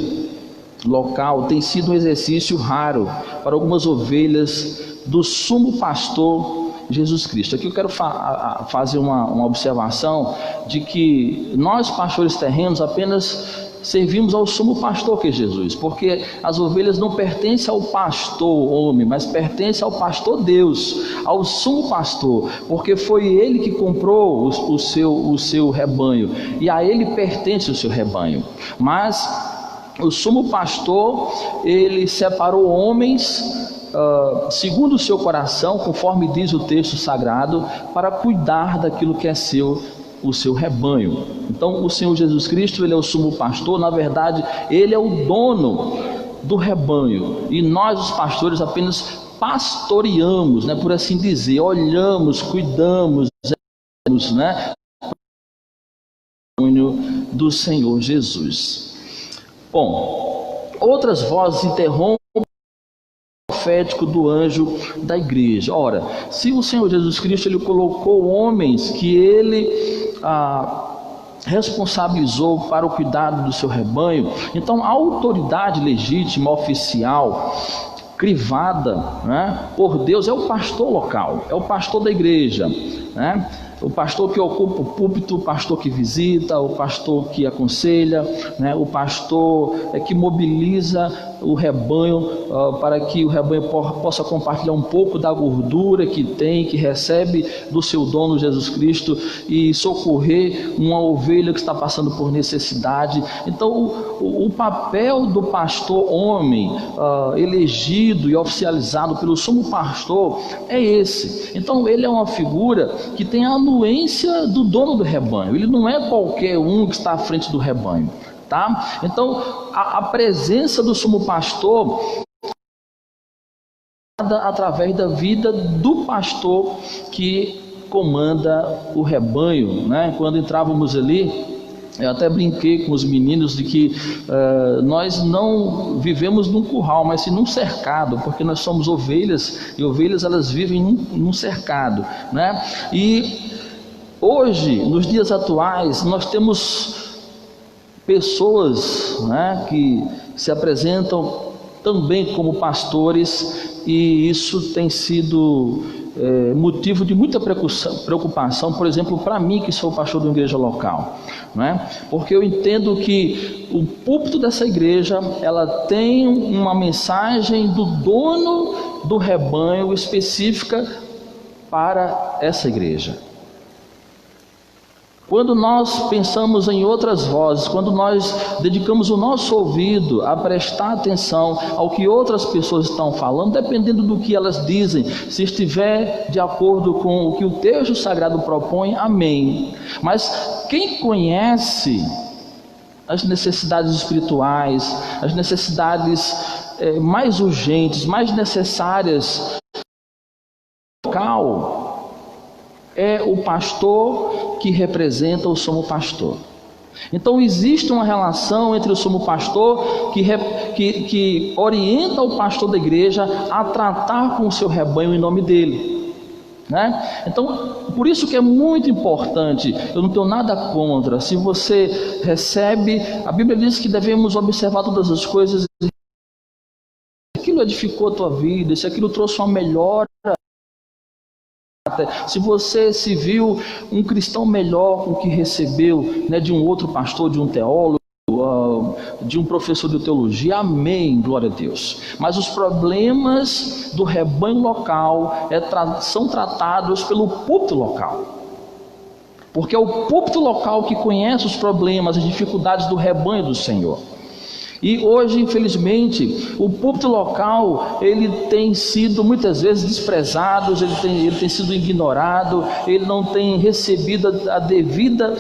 E: local tem sido um exercício raro para algumas ovelhas do sumo pastor Jesus Cristo. Aqui eu quero fazer uma observação de que nós, pastores terrenos, apenas servimos ao sumo pastor que é Jesus, porque as ovelhas não pertencem ao pastor homem, mas pertencem ao pastor Deus, ao sumo pastor, porque foi ele que comprou o seu rebanho, e a ele pertence o seu rebanho. Mas o sumo pastor, ele separou homens segundo o seu coração, conforme diz o texto sagrado, para cuidar daquilo que é o seu rebanho. Então o Senhor Jesus Cristo, ele é o sumo pastor. Na verdade, ele é o dono do rebanho, e nós, os pastores, apenas pastoreamos, né, por assim dizer, olhamos, cuidamos, né, do Senhor Jesus. Bom, outras vozes interrompem profético do anjo da igreja. Ora, se o Senhor Jesus Cristo, ele colocou homens que ele responsabilizou para o cuidado do seu rebanho, então a autoridade legítima, oficial, crivada, né, por Deus, é o pastor local, é o pastor da igreja, né? O pastor que ocupa o púlpito, o pastor que visita, o pastor que aconselha, né? O pastor que mobiliza o rebanho para que o rebanho possa compartilhar um pouco da gordura que tem, que recebe do seu dono Jesus Cristo, e socorrer uma ovelha que está passando por necessidade. Então o papel do pastor homem, elegido e oficializado pelo sumo pastor, é esse. Então ele é uma figura que tem a anuência do dono do rebanho, ele não é qualquer um que está à frente do rebanho, tá? Então a presença do sumo pastor através da vida do pastor que comanda o rebanho, né? Quando entrávamos ali, eu até brinquei com os meninos de que nós não vivemos num curral, mas sim num cercado, porque nós somos ovelhas, e ovelhas, elas vivem num cercado, né? E hoje, nos dias atuais, nós temos pessoas, né, que se apresentam também como pastores, e isso tem sido motivo de muita preocupação, por exemplo, para mim, que sou pastor de uma igreja local, né? Porque eu entendo que o púlpito dessa igreja, ela tem uma mensagem do dono do rebanho específica para essa igreja. Quando nós pensamos em outras vozes, quando nós dedicamos o nosso ouvido a prestar atenção ao que outras pessoas estão falando, dependendo do que elas dizem, se estiver de acordo com o que o texto sagrado propõe, amém. Mas quem conhece as necessidades espirituais, as necessidades mais urgentes, mais necessárias local, é o pastor que representa o sumo pastor. Então existe uma relação entre o sumo pastor que orienta o pastor da igreja a tratar com o seu rebanho em nome dele, né? Então, por isso que é muito importante, eu não tenho nada contra, se você recebe, a Bíblia diz que devemos observar todas as coisas, se aquilo edificou a tua vida, se aquilo trouxe uma melhora, se você se viu um cristão melhor com o que recebeu, né, de um outro pastor, de um teólogo, de um professor de teologia, amém, glória a Deus. Mas os problemas do rebanho local são tratados pelo púlpito local, porque é o púlpito local que conhece os problemas, as dificuldades do rebanho do Senhor. E hoje, infelizmente, o púlpito local, ele tem sido muitas vezes desprezado, ele tem sido ignorado, ele não tem recebido a devida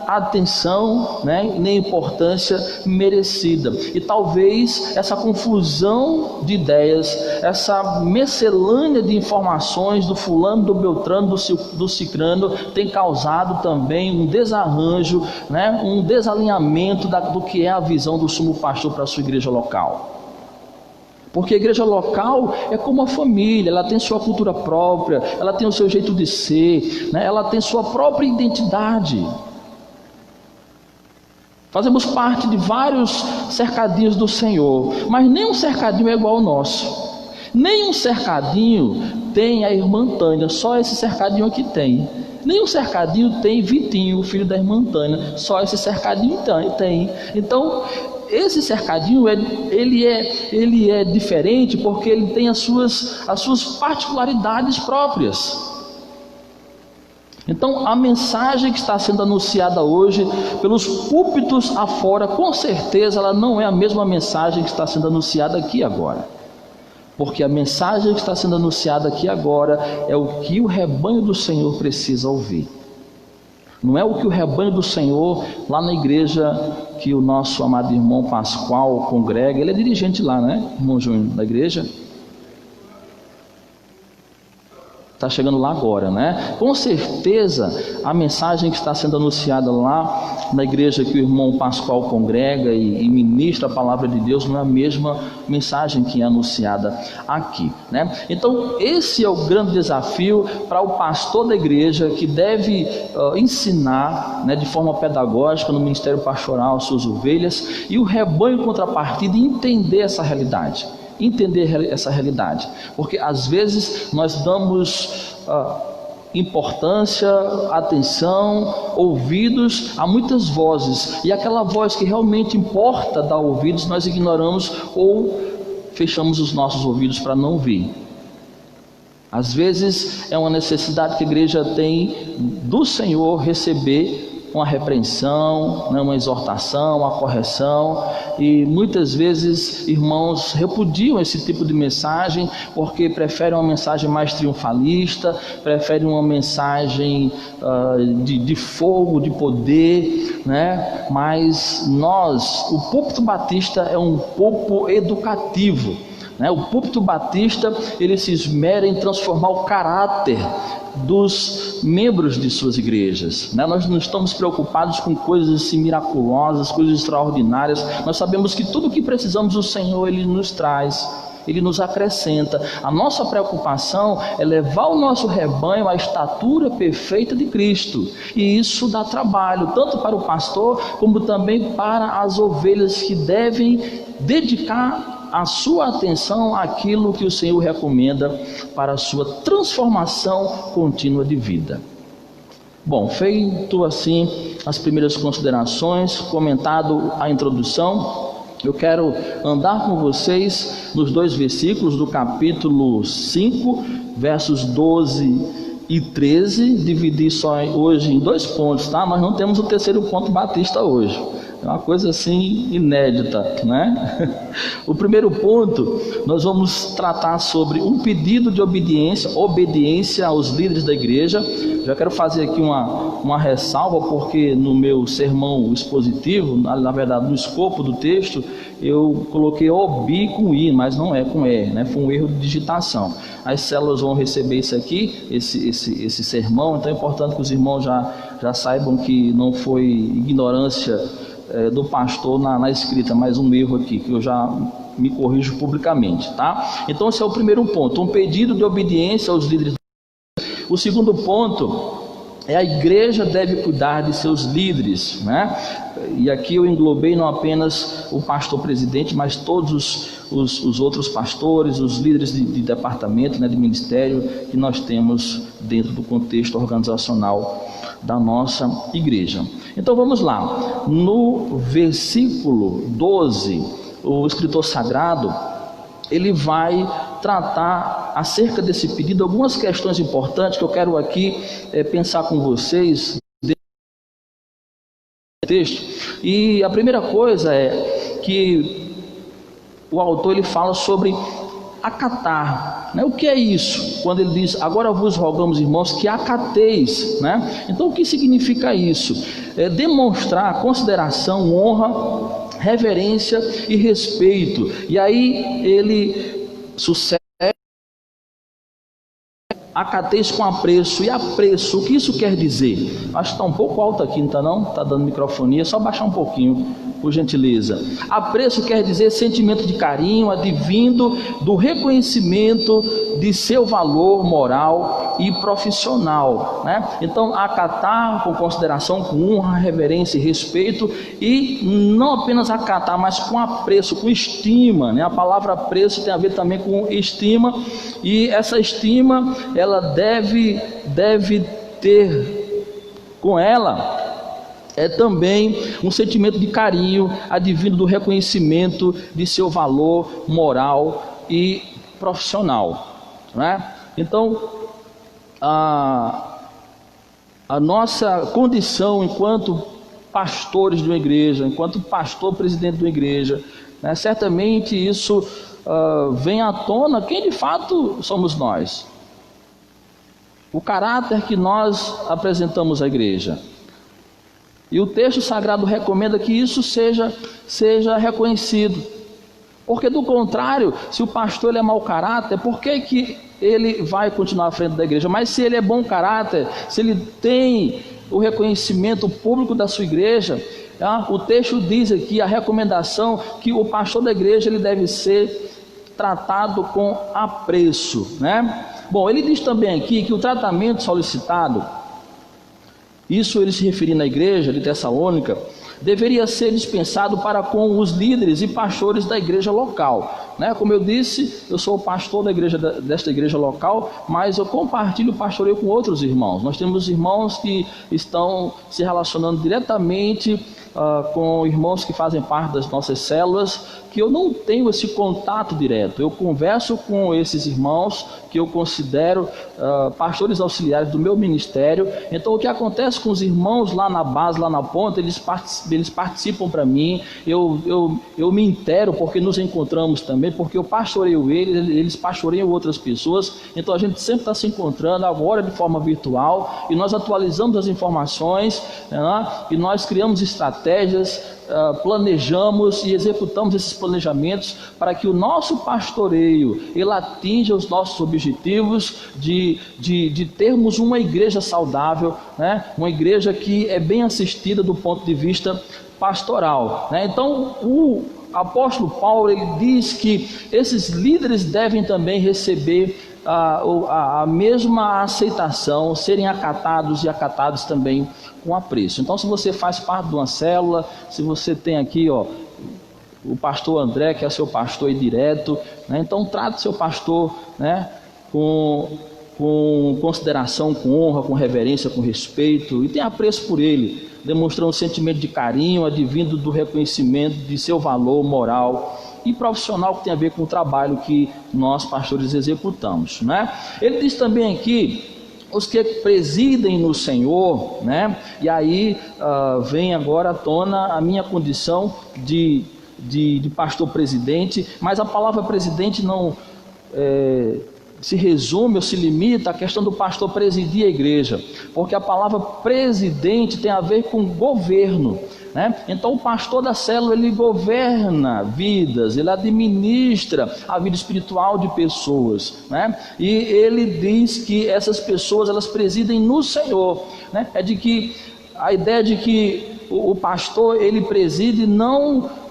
E: atenção, né, nem importância merecida. E talvez essa confusão de ideias, essa miscelânea de informações do fulano, do beltrano, do cicrano, tem causado também um desarranjo, né, um desalinhamento do que é a visão do sumo pastor para a sua igreja local. Porque a igreja local é como a família, ela tem sua cultura própria, ela tem o seu jeito de ser, né? Ela tem sua própria identidade. Fazemos parte de vários cercadinhos do Senhor, mas nenhum cercadinho é igual ao nosso. Nenhum cercadinho tem a irmã Tânia, só esse cercadinho aqui tem. Nenhum cercadinho tem Vitinho, o filho da irmã Tânia, só esse cercadinho tem. Então, esse cercadinho ele é diferente porque ele tem as suas particularidades próprias. Então, a mensagem que está sendo anunciada hoje pelos púlpitos afora, com certeza ela não é a mesma mensagem que está sendo anunciada aqui agora. Porque a mensagem que está sendo anunciada aqui agora é o que o rebanho do Senhor precisa ouvir. Não é o que o rebanho do Senhor, lá na igreja que o nosso amado irmão Pascoal congrega, ele é dirigente lá, né, irmão Júnior, da igreja. Está chegando lá agora, né? Com certeza a mensagem que está sendo anunciada lá na igreja que o irmão Pascoal congrega e ministra a palavra de Deus não é a mesma mensagem que é anunciada aqui, né? Então esse é o grande desafio para o pastor da igreja, que deve ensinar, né, de forma pedagógica no ministério pastoral suas ovelhas, e o rebanho em contrapartida entender essa realidade. Porque às vezes nós damos importância, atenção, ouvidos a muitas vozes, e aquela voz que realmente importa dar ouvidos nós ignoramos ou fechamos os nossos ouvidos para não ouvir. Às vezes é uma necessidade que a igreja tem do Senhor receber uma repreensão, né, uma exortação, uma correção, e muitas vezes irmãos repudiam esse tipo de mensagem porque preferem uma mensagem mais triunfalista, preferem uma mensagem de fogo, de poder, né? Mas nós, o púlpito batista é um púlpito educativo, né? O púlpito batista, ele se esmera em transformar o caráter dos membros de suas igrejas, né? Nós não estamos preocupados com coisas assim miraculosas, coisas extraordinárias. Nós sabemos que tudo o que precisamos o Senhor Ele nos traz, Ele nos acrescenta. A nossa preocupação é levar o nosso rebanho à estatura perfeita de Cristo, e isso dá trabalho tanto para o pastor como também para as ovelhas, que devem dedicar a sua atenção àquilo que o Senhor recomenda para a sua transformação contínua de vida. Bom, feito assim as primeiras considerações, comentado a introdução, eu quero andar com vocês nos dois versículos do capítulo 5, versos 12 e 13, dividir só hoje em 2 pontos, tá? Nós não temos o terceiro ponto batista hoje. É uma coisa assim inédita, né? O primeiro ponto, nós vamos tratar sobre um pedido de obediência aos líderes da igreja. Já quero fazer aqui uma ressalva, porque no meu sermão expositivo, na verdade no escopo do texto, eu coloquei OBI com I, mas não é com E, né? Foi um erro de digitação. As células vão receber isso aqui, esse sermão, então é importante que os irmãos já saibam que não foi ignorância do pastor na escrita, mas um erro aqui, que eu já me corrijo publicamente, tá? Então esse é o primeiro ponto, um pedido de obediência aos líderes. O segundo ponto é a igreja deve cuidar de seus líderes, né? E aqui eu englobei não apenas o pastor presidente, mas todos os outros pastores, os líderes de departamento, né, de ministério que nós temos dentro do contexto organizacional da nossa igreja. Então vamos lá, no versículo 12, o escritor sagrado, ele vai tratar acerca desse pedido algumas questões importantes que eu quero aqui pensar com vocês nesse texto. E a primeira coisa é que o autor ele fala sobre acatar, né? O que é isso? Quando ele diz, agora vos rogamos, irmãos, que acateis, né? Então o que significa isso? É demonstrar consideração, honra, reverência e respeito. E aí ele sucede: acateis com apreço. E apreço, o que isso quer dizer? Acho que está um pouco alto aqui, não está não? Está dando microfonia, só baixar um pouquinho, por gentileza. Apreço quer dizer sentimento de carinho advindo do reconhecimento de seu valor moral e profissional, né? Então, acatar com consideração, com honra, reverência e respeito, e não apenas acatar, mas com apreço, com estima, né? A palavra apreço tem a ver também com estima, e essa estima, ela deve ter com ela também um sentimento de carinho advindo do reconhecimento de seu valor moral e profissional, né? Então a nossa condição enquanto pastores de uma igreja, enquanto pastor presidente de uma igreja, né, certamente isso vem à tona quem de fato somos nós, o caráter que nós apresentamos à igreja. E o texto sagrado recomenda que isso seja reconhecido. Porque do contrário, se o pastor ele é mau caráter, por que ele vai continuar à frente da igreja? Mas se ele é bom caráter, se ele tem o reconhecimento público da sua igreja, o texto diz aqui a recomendação que o pastor da igreja ele deve ser tratado com apreço, né? Bom, ele diz também aqui que o tratamento solicitado, isso ele se referindo à igreja de Tessalônica, deveria ser dispensado para com os líderes e pastores da igreja local, né? Como eu disse, eu sou o pastor desta igreja local, mas eu compartilho o pastoreio com outros irmãos. Nós temos irmãos que estão se relacionando diretamente com irmãos que fazem parte das nossas células, que eu não tenho esse contato direto. Eu converso com esses irmãos que eu considero pastores auxiliares do meu ministério. Então o que acontece com os irmãos lá na base, lá na ponta, eles participam para mim, eu me intero porque nos encontramos também, porque eu pastoreio eles pastoreiam outras pessoas. Então a gente sempre está se encontrando agora de forma virtual, e nós atualizamos as informações, né? E nós criamos estratégias, planejamos e executamos esses planejamentos para que o nosso pastoreio ele atinja os nossos objetivos de termos uma igreja saudável, né? Uma igreja que é bem assistida do ponto de vista pastoral, né? Então o apóstolo Paulo ele diz que esses líderes devem também receber a mesma aceitação, serem acatados e acatados também com apreço. Então, se você faz parte de uma célula, se você tem aqui o pastor André, que é seu pastor aí direto, né? Então trate seu pastor, né, com consideração, com honra, com reverência, com respeito, e tenha apreço por ele, demonstrando um sentimento de carinho advindo do reconhecimento de seu valor moral e profissional, que tem a ver com o trabalho que nós pastores executamos, né? Ele diz também aqui os que presidem no Senhor, né? E aí vem agora à tona a minha condição de pastor presidente, mas a palavra presidente não se resume ou se limita à questão do pastor presidir a igreja, porque a palavra presidente tem a ver com governo, né? Então o pastor da célula ele governa vidas, ele administra a vida espiritual de pessoas, né? E ele diz que essas pessoas elas presidem no Senhor, né? É de que a ideia de que o pastor ele preside não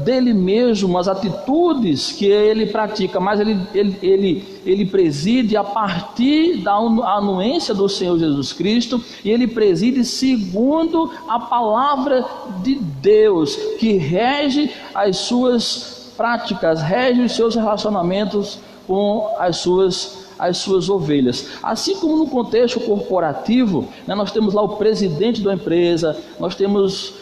E: dele mesmo, as atitudes que ele pratica, mas ele preside a partir da anuência do Senhor Jesus Cristo, e ele preside segundo a palavra de Deus, que rege as suas práticas, rege os seus relacionamentos com as suas ovelhas. Assim como no contexto corporativo, né, nós temos lá o presidente da empresa, nós temos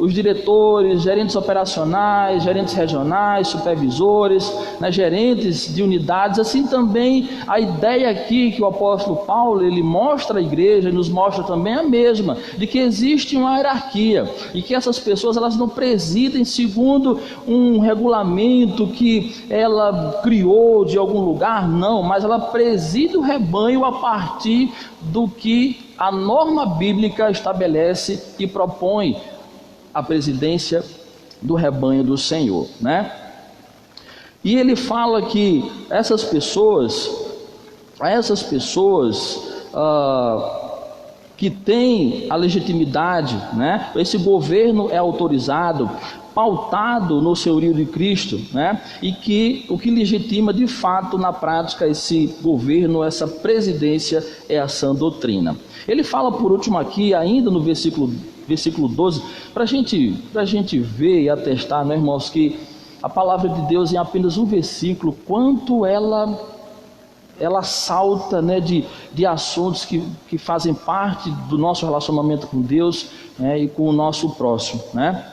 E: os diretores, gerentes operacionais, gerentes regionais, supervisores, né, gerentes de unidades. Assim também a ideia aqui que o apóstolo Paulo ele mostra à igreja e nos mostra também a mesma, de que existe uma hierarquia e que essas pessoas elas não presidem segundo um regulamento que ela criou de algum lugar, não, mas ela preside o rebanho a partir do que a norma bíblica estabelece e propõe a presidência do rebanho do Senhor, né? E ele fala que essas pessoas que têm a legitimidade, né? Esse governo é autorizado, pautado no senhorio de Cristo, né? E que o que legitima de fato na prática esse governo, essa presidência, é a sã doutrina. Ele fala por último aqui, ainda no versículo 12, para a gente ver e atestar, né, irmãos, que a palavra de Deus em apenas um versículo, quanto ela salta, né, de assuntos que fazem parte do nosso relacionamento com Deus, né, e com o nosso próximo, né?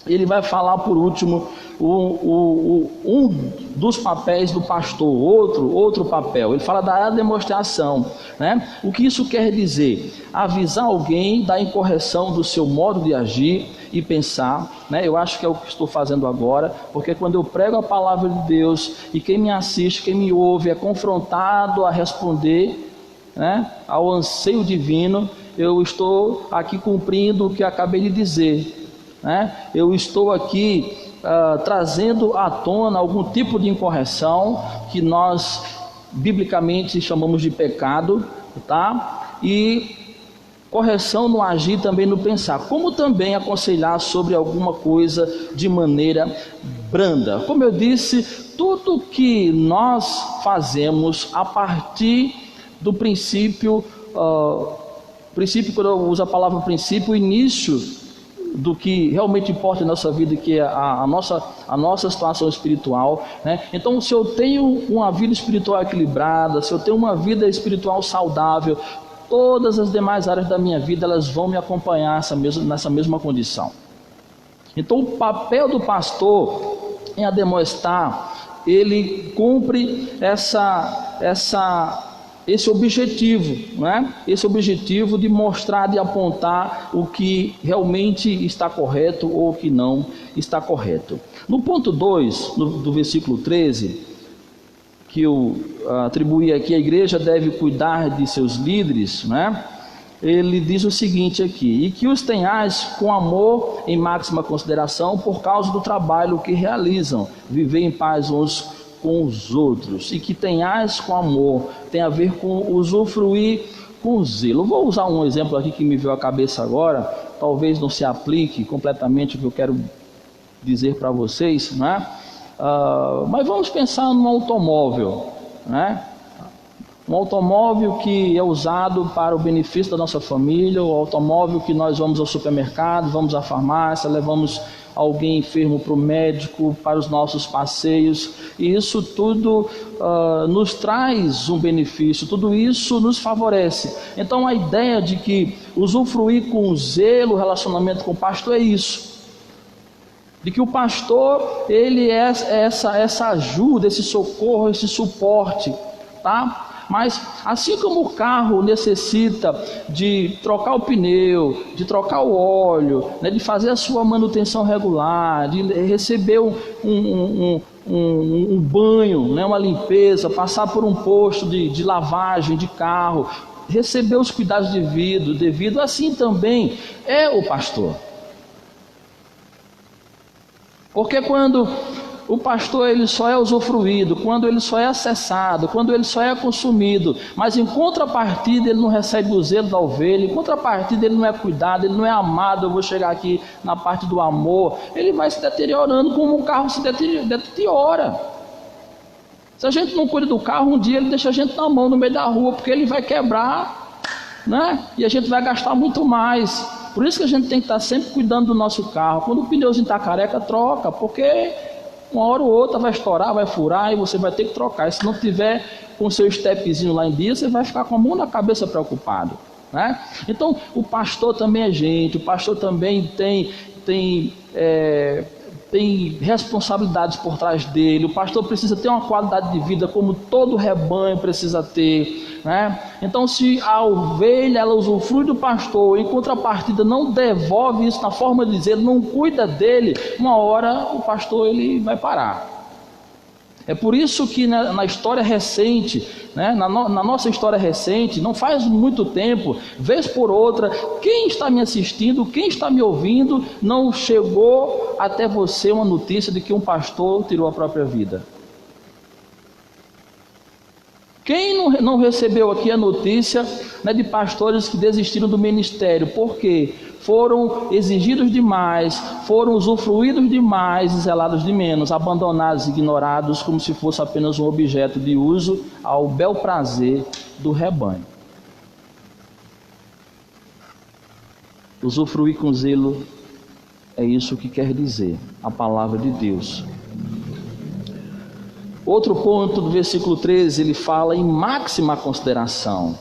E: Ele vai falar por último um dos papéis do pastor, outro papel. Ele fala da demonstração, né? O que isso quer dizer? Avisar alguém da incorreção do seu modo de agir e pensar, né? Eu acho que é o que estou fazendo agora, porque quando eu prego a palavra de Deus e quem me assiste, quem me ouve é confrontado a responder, né, ao anseio divino, eu estou aqui cumprindo o que acabei de dizer, né? Eu estou aqui trazendo à tona algum tipo de incorreção que nós biblicamente chamamos de pecado, tá? E correção no agir, também no pensar, como também aconselhar sobre alguma coisa de maneira branda. Como eu disse, tudo que nós fazemos a partir do princípio, quando eu uso a palavra princípio, o início do que realmente importa em nossa vida, que é a nossa situação espiritual, né? Então, se eu tenho uma vida espiritual equilibrada, se eu tenho uma vida espiritual saudável, todas as demais áreas da minha vida elas vão me acompanhar nessa mesma condição. Então, o papel do pastor em admoestar, ele cumpre esse objetivo, né? Esse objetivo de mostrar, de apontar o que realmente está correto ou o que não está correto. No ponto 2 do versículo 13, que eu atribuí aqui, a igreja deve cuidar de seus líderes, né? Ele diz o seguinte aqui: e que os tenhais com amor em máxima consideração por causa do trabalho que realizam, viver em paz uns com os outros, e que tenhais com amor, tem a ver com usufruir com zelo. Vou usar um exemplo aqui que me veio à cabeça agora, talvez não se aplique completamente o que eu quero dizer para vocês, né? Mas vamos pensar num automóvel, né? Um automóvel que é usado para o benefício da nossa família, o automóvel que nós vamos ao supermercado, vamos à farmácia, levamos alguém enfermo para o médico, para os nossos passeios, e isso tudo nos traz um benefício, tudo isso nos favorece. Então a ideia de que usufruir com zelo o relacionamento com o pastor é isso, de que o pastor ele é essa ajuda, esse socorro, esse suporte, tá? Mas assim como o carro necessita de trocar o pneu, de trocar o óleo, né, de fazer a sua manutenção regular, de receber um banho, né, uma limpeza, passar por um posto de lavagem de carro, receber os cuidados devido, assim também é o pastor. Porque quando o pastor ele só é usufruído, quando ele só é acessado, quando ele só é consumido, mas em contrapartida ele não recebe o zelo da ovelha, em contrapartida ele não é cuidado, ele não é amado. Eu vou chegar aqui na parte do amor, ele vai se deteriorando como um carro se deteriora. Se a gente não cuida do carro, um dia ele deixa a gente na mão no meio da rua, porque ele vai quebrar, né? E a gente vai gastar muito mais. Por isso que a gente tem que estar sempre cuidando do nosso carro. Quando o pneuzinho está careca, troca, porque uma hora ou outra vai estourar, vai furar e você vai ter que trocar. E se não tiver com o seu stepzinho lá em dia, você vai ficar com a mão na cabeça preocupado, né? Então o pastor também é gente, o pastor também tem tem responsabilidades por trás dele. O pastor precisa ter uma qualidade de vida como todo rebanho precisa ter, né? Então, se a ovelha ela usufrui do pastor, em contrapartida não devolve isso na forma de dizer, não cuida dele, uma hora o pastor ele vai parar. É por isso que na história recente, né, na nossa história recente, não faz muito tempo, vez por outra, quem está me assistindo, quem está me ouvindo, não chegou até você uma notícia de que um pastor tirou a própria vida? Quem não recebeu aqui a notícia, né, de pastores que desistiram do ministério? Por quê? Foram exigidos demais, foram usufruídos demais e zelados de menos, abandonados e ignorados como se fosse apenas um objeto de uso ao bel prazer do rebanho. Usufruir com zelo é isso que quer dizer a palavra de Deus. Outro ponto do versículo 13, ele fala em máxima consideração,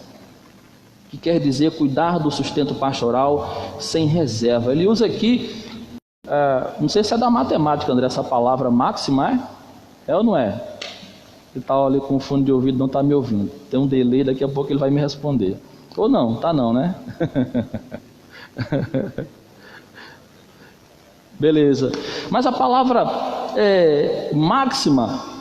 E: que quer dizer cuidar do sustento pastoral sem reserva. Ele usa aqui, não sei se é da matemática, André, essa palavra máxima, é ou não é? Ele está ali com fone de ouvido, não está me ouvindo. Tem um delay, daqui a pouco ele vai me responder. Ou não, tá não, né? Beleza. Mas a palavra máxima,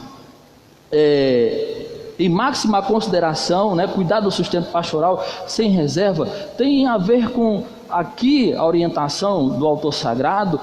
E: em máxima consideração, né, cuidar do sustento pastoral sem reserva, tem a ver com aqui a orientação do autor sagrado,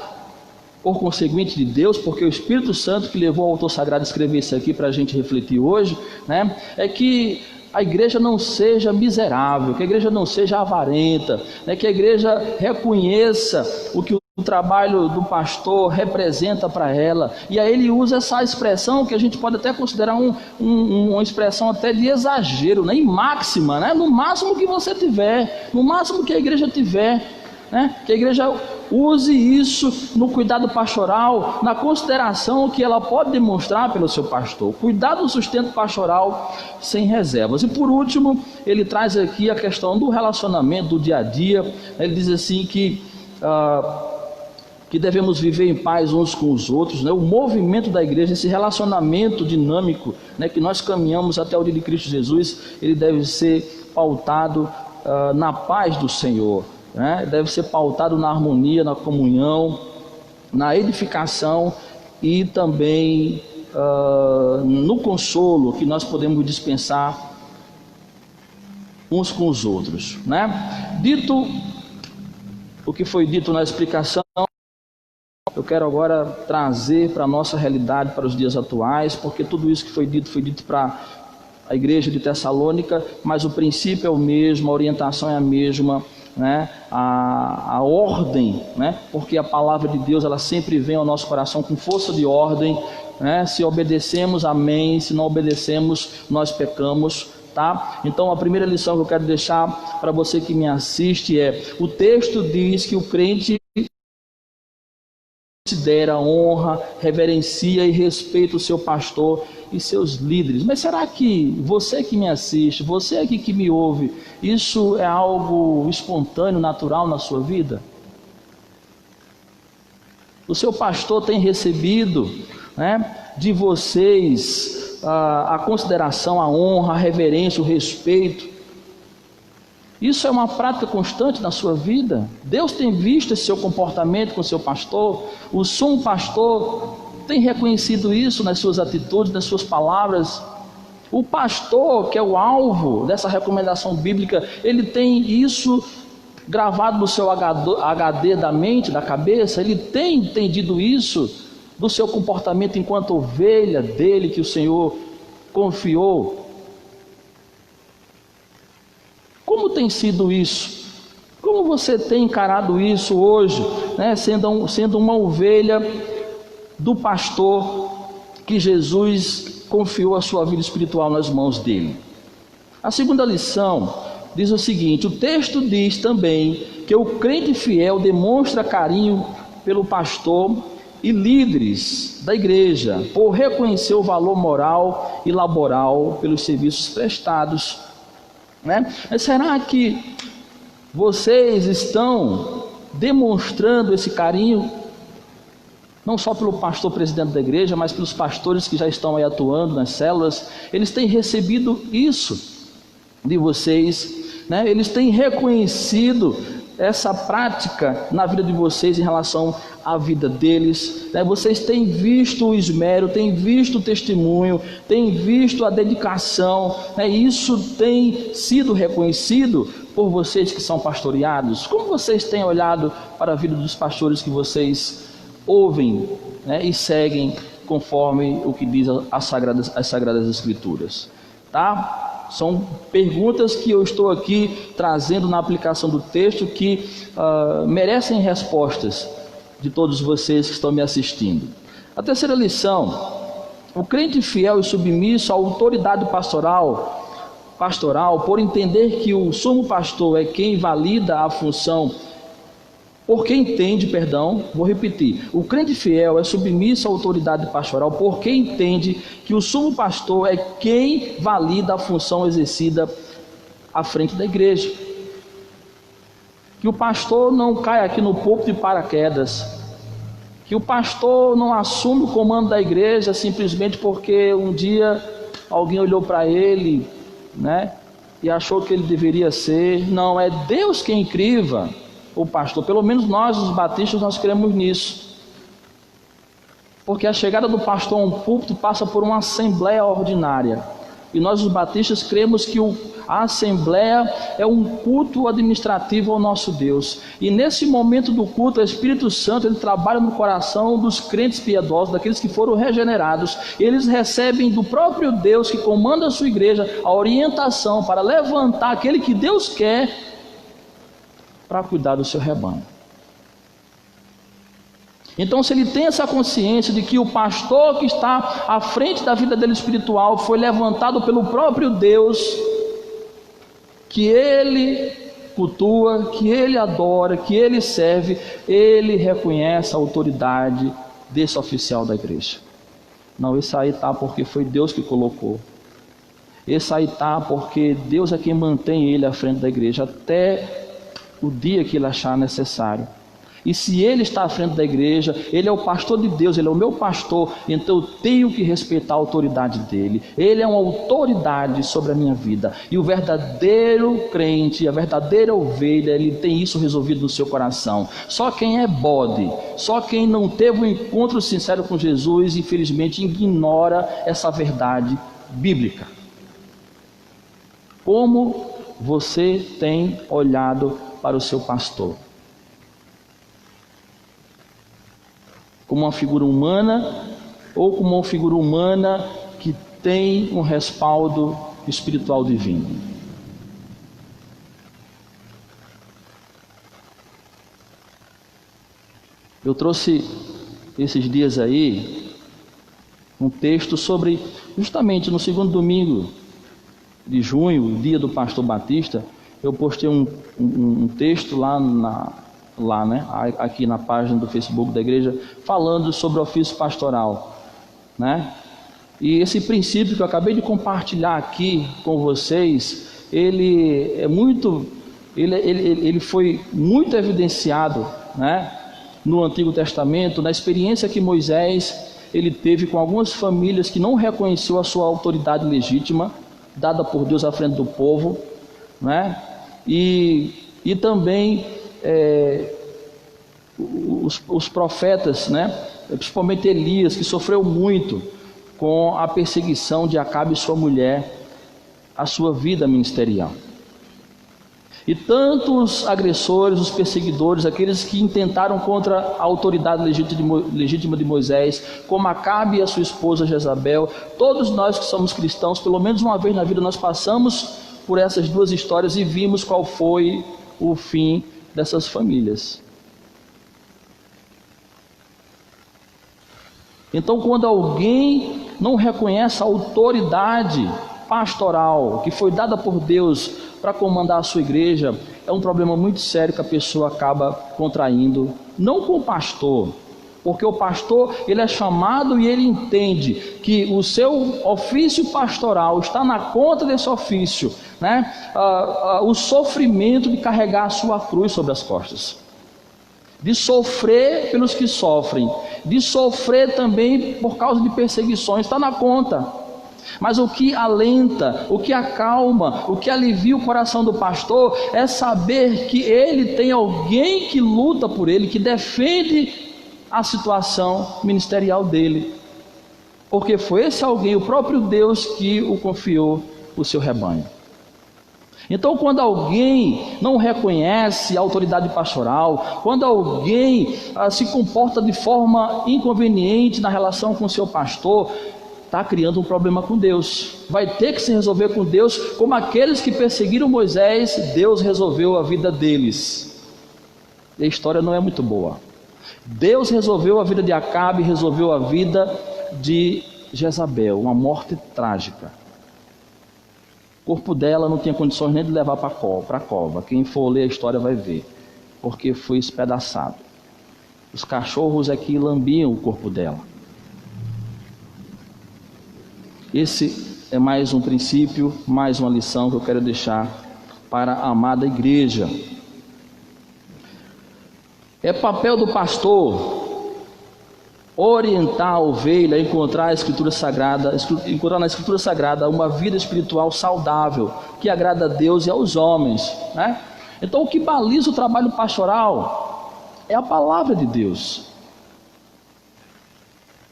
E: por conseguinte de Deus, porque o Espírito Santo que levou o autor sagrado a escrever isso aqui para a gente refletir hoje, né, é que a igreja não seja miserável, que a igreja não seja avarenta, né, que a igreja reconheça o que o trabalho do pastor representa para ela. E aí ele usa essa expressão que a gente pode até considerar uma expressão até de exagero, né? Em máxima, né? No máximo que você tiver, no máximo que a igreja tiver, né? Que a igreja use isso no cuidado pastoral, na consideração que ela pode demonstrar pelo seu pastor. Cuidar do sustento pastoral sem reservas. E por último, ele traz aqui a questão do relacionamento, do dia a dia. Ele diz assim que devemos viver em paz uns com os outros, né? O movimento da igreja, esse relacionamento dinâmico, né, que nós caminhamos até o dia de Cristo Jesus, ele deve ser pautado na paz do Senhor, né? Deve ser pautado na harmonia, na comunhão, na edificação e também no consolo que nós podemos dispensar uns com os outros, né? Dito o que foi dito na explicação, eu quero agora trazer para a nossa realidade, para os dias atuais, porque tudo isso que foi dito para a igreja de Tessalônica, mas o princípio é o mesmo, a orientação é a mesma, né? A ordem, né? Porque a palavra de Deus ela sempre vem ao nosso coração com força de ordem, né? Se obedecemos, amém, se não obedecemos, nós pecamos. Tá? Então a primeira lição que eu quero deixar para você que me assiste é: o texto diz que o crente considera, honra, reverencia e respeita o seu pastor e seus líderes. Mas será que você que me assiste, você aqui que me ouve, isso é algo espontâneo, natural na sua vida? O seu pastor tem recebido, né, de vocês a consideração, a honra, a reverência, o respeito? Isso é uma prática constante na sua vida? Deus tem visto esse seu comportamento com o seu pastor? O sumo pastor tem reconhecido isso nas suas atitudes, nas suas palavras? O pastor, que é o alvo dessa recomendação bíblica, ele tem isso gravado no seu HD da mente, da cabeça? Ele tem entendido isso do seu comportamento enquanto ovelha dele que o Senhor confiou? Como tem sido isso? Como você tem encarado isso hoje, né? Sendo uma ovelha do pastor que Jesus confiou a sua vida espiritual nas mãos dele? A segunda lição diz o seguinte: o texto diz também que o crente fiel demonstra carinho pelo pastor e líderes da igreja, por reconhecer o valor moral e laboral pelos serviços prestados, né? Mas será que vocês estão demonstrando esse carinho, não só pelo pastor presidente da igreja, mas pelos pastores que já estão aí atuando nas células. Eles têm recebido isso de vocês, né? Eles têm reconhecido essa prática na vida de vocês em relação à vida deles, né? Vocês têm visto o esmero, têm visto o testemunho, têm visto a dedicação, né? Isso tem sido reconhecido por vocês que são pastoreados. Como vocês têm olhado para a vida dos pastores que vocês ouvem, né, e seguem conforme o que diz as Sagradas Escrituras, tá? São perguntas que eu estou aqui trazendo na aplicação do texto que merecem respostas de todos vocês que estão me assistindo. A terceira lição: o crente fiel e submisso à autoridade pastoral, por entender que o sumo pastor é quem valida a função, porque entende, vou repetir, o crente fiel é submisso à autoridade pastoral porque entende que o sumo pastor é quem valida a função exercida à frente da igreja. Que o pastor não cai aqui no púlpito de paraquedas, que o pastor não assume o comando da igreja simplesmente porque um dia alguém olhou para ele, né, e achou que ele deveria ser. Não, é Deus quem criva o pastor. Pelo menos nós, os batistas, nós cremos nisso, porque a chegada do pastor a um púlpito passa por uma assembleia ordinária, e nós, os batistas, cremos que a assembleia é um culto administrativo ao nosso Deus, e nesse momento do culto, o Espírito Santo, ele trabalha no coração dos crentes piedosos, daqueles que foram regenerados, e eles recebem do próprio Deus, que comanda a sua igreja, a orientação para levantar aquele que Deus quer para cuidar do seu rebanho. Então, se ele tem essa consciência de que o pastor que está à frente da vida dele espiritual foi levantado pelo próprio Deus, que ele cultua, que ele adora, que ele serve, ele reconhece a autoridade desse oficial da igreja. Não, esse aí está porque foi Deus que colocou. Esse aí está porque Deus é quem mantém ele à frente da igreja até o dia que ele achar necessário. E se ele está à frente da igreja, ele é o pastor de Deus, ele é o meu pastor, então eu tenho que respeitar a autoridade dele. Ele é uma autoridade sobre a minha vida. E o verdadeiro crente, a verdadeira ovelha, ele tem isso resolvido no seu coração. Só quem é bode, só quem não teve um encontro sincero com Jesus, infelizmente ignora essa verdade bíblica. Como você tem olhado para o seu pastor? Como uma figura humana, ou como uma figura humana que tem um respaldo espiritual divino? Eu trouxe esses dias aí um texto sobre, justamente no segundo domingo de junho, dia do pastor Batista, eu postei um texto aqui na página do Facebook da igreja, falando sobre o ofício pastoral, né? E esse princípio que eu acabei de compartilhar aqui com vocês, ele foi muito evidenciado, né, no Antigo Testamento, na experiência que Moisés ele teve com algumas famílias que não reconheceu a sua autoridade legítima dada por Deus à frente do povo, né? E também os profetas, né? Principalmente Elias, que sofreu muito com a perseguição de Acabe e sua mulher, a sua vida ministerial. E tanto os agressores, os perseguidores, aqueles que intentaram contra a autoridade legítima de Moisés, como Acabe e a sua esposa Jezabel, todos nós que somos cristãos, pelo menos uma vez na vida nós passamos por essas duas histórias e vimos qual foi o fim dessas famílias. Então, quando alguém não reconhece a autoridade pastoral que foi dada por Deus para comandar a sua igreja, é um problema muito sério que a pessoa acaba contraindo, não com o pastor, porque o pastor ele é chamado e ele entende que o seu ofício pastoral está na conta desse ofício, né? O sofrimento de carregar a sua cruz sobre as costas. de sofrer pelos que sofrem, de sofrer também por causa de perseguições, está na conta. Mas o que alenta, o que acalma, o que alivia o coração do pastor é saber que ele tem alguém que luta por ele, que defende a situação ministerial dele, porque foi esse alguém, o próprio Deus, que o confiou o seu rebanho. Então, quando alguém não reconhece a autoridade pastoral, quando alguém se comporta de forma inconveniente na relação com o seu pastor, está criando um problema com Deus. Vai ter que se resolver com Deus, como aqueles que perseguiram Moisés, Deus resolveu a vida deles. E a história não é muito boa. Deus resolveu a vida de Acabe, resolveu a vida de Jezabel, uma morte trágica. O corpo dela não tinha condições nem de levar para a cova. Quem for ler a história vai ver, porque foi espedaçado. Os cachorros aqui lambiam o corpo dela. Esse é mais um princípio, mais uma lição que eu quero deixar para a amada igreja. É papel do pastor orientar a ovelha a encontrar na Escritura Sagrada uma vida espiritual saudável, que agrada a Deus e aos homens, né? Então, o que baliza o trabalho pastoral é a palavra de Deus.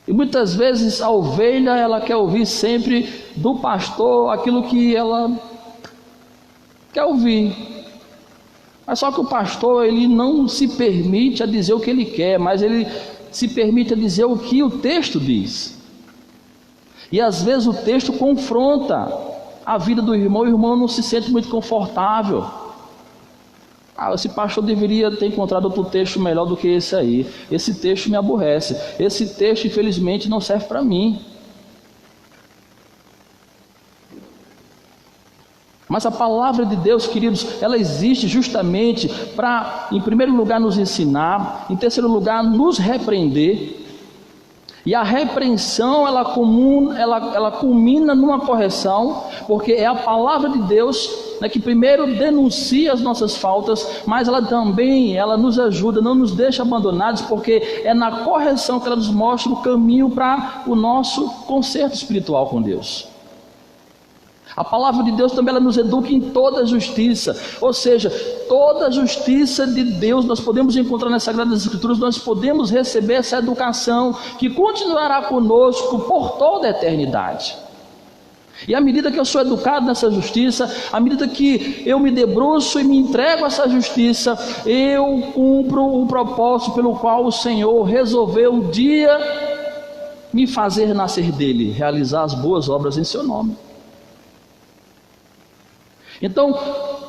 E: E muitas vezes a ovelha, ela quer ouvir sempre do pastor aquilo que ela quer ouvir. Mas só que o pastor, ele não se permite a dizer o que ele quer, mas ele se permite a dizer o que o texto diz. E às vezes o texto confronta a vida do irmão, e o irmão não se sente muito confortável. Esse pastor deveria ter encontrado outro texto melhor do que esse aí. Esse texto me aborrece. Esse texto, infelizmente, não serve para mim. Mas a palavra de Deus, queridos, ela existe justamente para, em primeiro lugar, nos ensinar, em terceiro lugar, nos repreender. E a repreensão, ela culmina numa correção, porque é a palavra de Deus, né, que primeiro denuncia as nossas faltas, mas ela também nos ajuda, não nos deixa abandonados, porque é na correção que ela nos mostra o caminho para o nosso conserto espiritual com Deus. A palavra de Deus também ela nos educa em toda a justiça, ou seja, toda a justiça de Deus nós podemos encontrar nas Sagradas Escrituras, nós podemos receber essa educação que continuará conosco por toda a eternidade. E à medida que eu sou educado nessa justiça, à medida que eu me debruço e me entrego a essa justiça, eu cumpro o propósito pelo qual o Senhor resolveu um dia me fazer nascer dele, realizar as boas obras em seu nome. Então,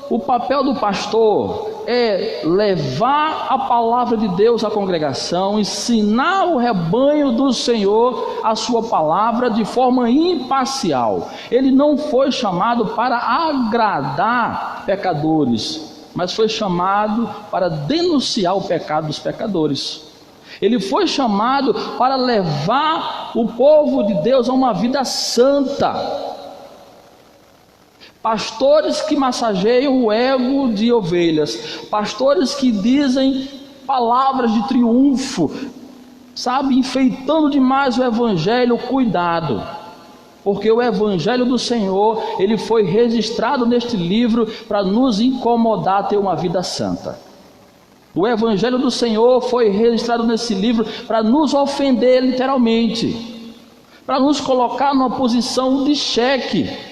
E: o papel do pastor é levar a palavra de Deus à congregação, ensinar o rebanho do Senhor a sua palavra de forma imparcial. Ele não foi chamado para agradar pecadores, mas foi chamado para denunciar o pecado dos pecadores. Ele foi chamado para levar o povo de Deus a uma vida santa. Pastores que massageiam o ego de ovelhas, pastores que dizem palavras de triunfo, sabe, enfeitando demais o evangelho, cuidado, porque o evangelho do Senhor, ele foi registrado neste livro para nos incomodar a ter uma vida santa. O evangelho do Senhor foi registrado nesse livro para nos ofender literalmente, para nos colocar numa posição de xeque,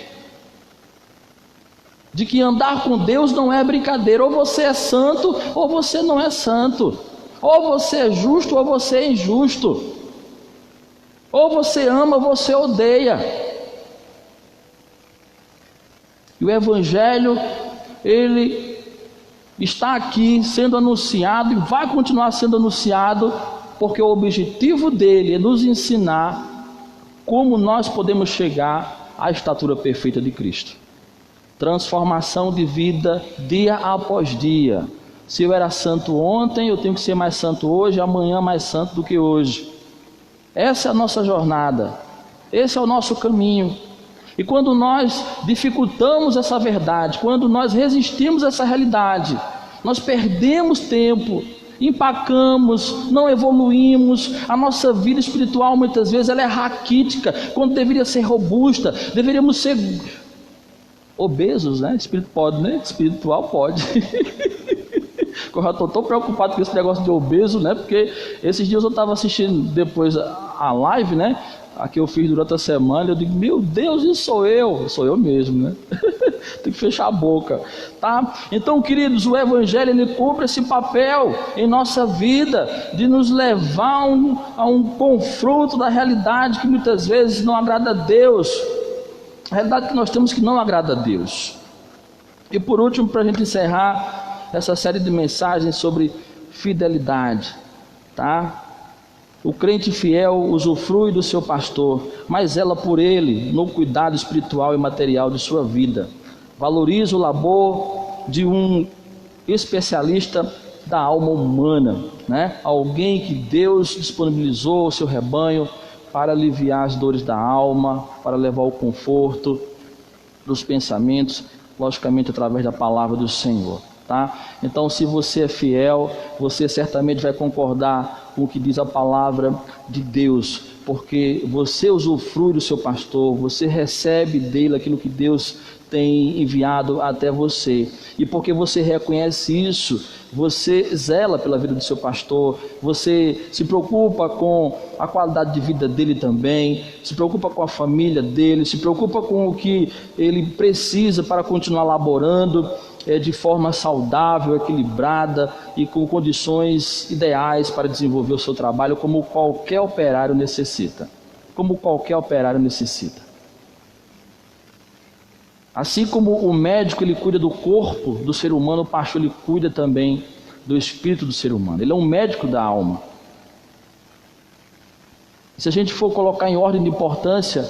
E: de que andar com Deus não é brincadeira, ou você é santo ou você não é santo, ou você é justo ou você é injusto, ou você ama ou você odeia. E o evangelho, ele está aqui sendo anunciado e vai continuar sendo anunciado, porque o objetivo dele é nos ensinar como nós podemos chegar à estatura perfeita de Cristo. Transformação de vida dia após dia. Se eu era santo ontem, eu tenho que ser mais santo hoje, amanhã mais santo do que hoje. Essa é a nossa jornada, esse é o nosso caminho. E quando nós dificultamos essa verdade, quando nós resistimos a essa realidade, nós perdemos tempo empacamos, não evoluímos. A nossa vida espiritual muitas vezes ela é raquítica, quando deveria ser robusta. Deveríamos ser obesos, né? Espírito pode, né? Espiritual pode. Eu já estou tão preocupado com esse negócio de obeso, né? Porque esses dias eu estava assistindo depois a live, né? A que eu fiz durante a semana. Eu digo, meu Deus, isso sou eu mesmo, né? Tem que fechar a boca, tá? Então, queridos, o Evangelho ele cumpre esse papel em nossa vida de nos levar a um confronto da realidade que muitas vezes não agrada a Deus, a realidade que nós temos que não agrada a Deus. E por último, para a gente encerrar essa série de mensagens sobre fidelidade, tá? O crente fiel usufrui do seu pastor, mas zela por ele no cuidado espiritual e material de sua vida. Valoriza o labor de um especialista da alma humana, né? Alguém que Deus disponibilizou o seu rebanho para aliviar as dores da alma, para levar o conforto dos pensamentos, logicamente através da palavra do Senhor, tá? Então, se você é fiel, você certamente vai concordar com o que diz a palavra de Deus, porque você usufrui do seu pastor, você recebe dele aquilo que Deus tem enviado até você, e porque você reconhece isso, você zela pela vida do seu pastor, você se preocupa com a qualidade de vida dele também, se preocupa com a família dele, se preocupa com o que ele precisa para continuar laborando de forma saudável, equilibrada e com condições ideais para desenvolver o seu trabalho, como qualquer operário necessita. Como qualquer operário necessita. Assim como o médico ele cuida do corpo do ser humano, o pastor ele cuida também do espírito do ser humano. Ele é um médico da alma. Se a gente for colocar em ordem de importância,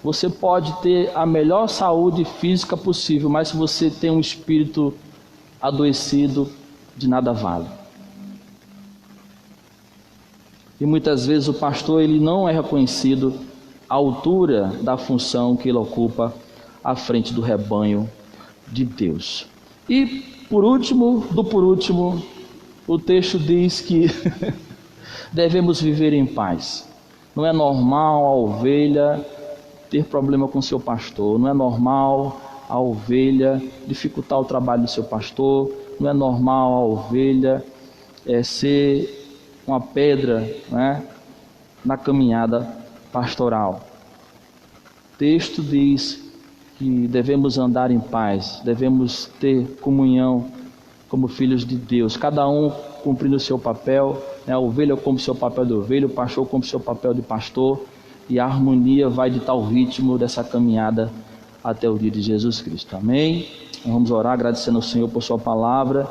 E: você pode ter a melhor saúde física possível, mas se você tem um espírito adoecido, de nada vale. E muitas vezes o pastor ele não é reconhecido à altura da função que ele ocupa à frente do rebanho de Deus. E por último, o texto diz que devemos viver em paz. Não é normal a ovelha ter problema com seu pastor, não é normal a ovelha dificultar o trabalho do seu pastor, não é normal a ovelha ser uma pedra, né, na caminhada pastoral. O texto diz que devemos andar em paz, devemos ter comunhão como filhos de Deus, cada um cumprindo o seu papel, né? A ovelha cumpre o seu papel de ovelha, o pastor cumpre o seu papel de pastor, e a harmonia vai ditar o ritmo dessa caminhada até o dia de Jesus Cristo. Amém? Vamos orar agradecendo ao Senhor por sua palavra,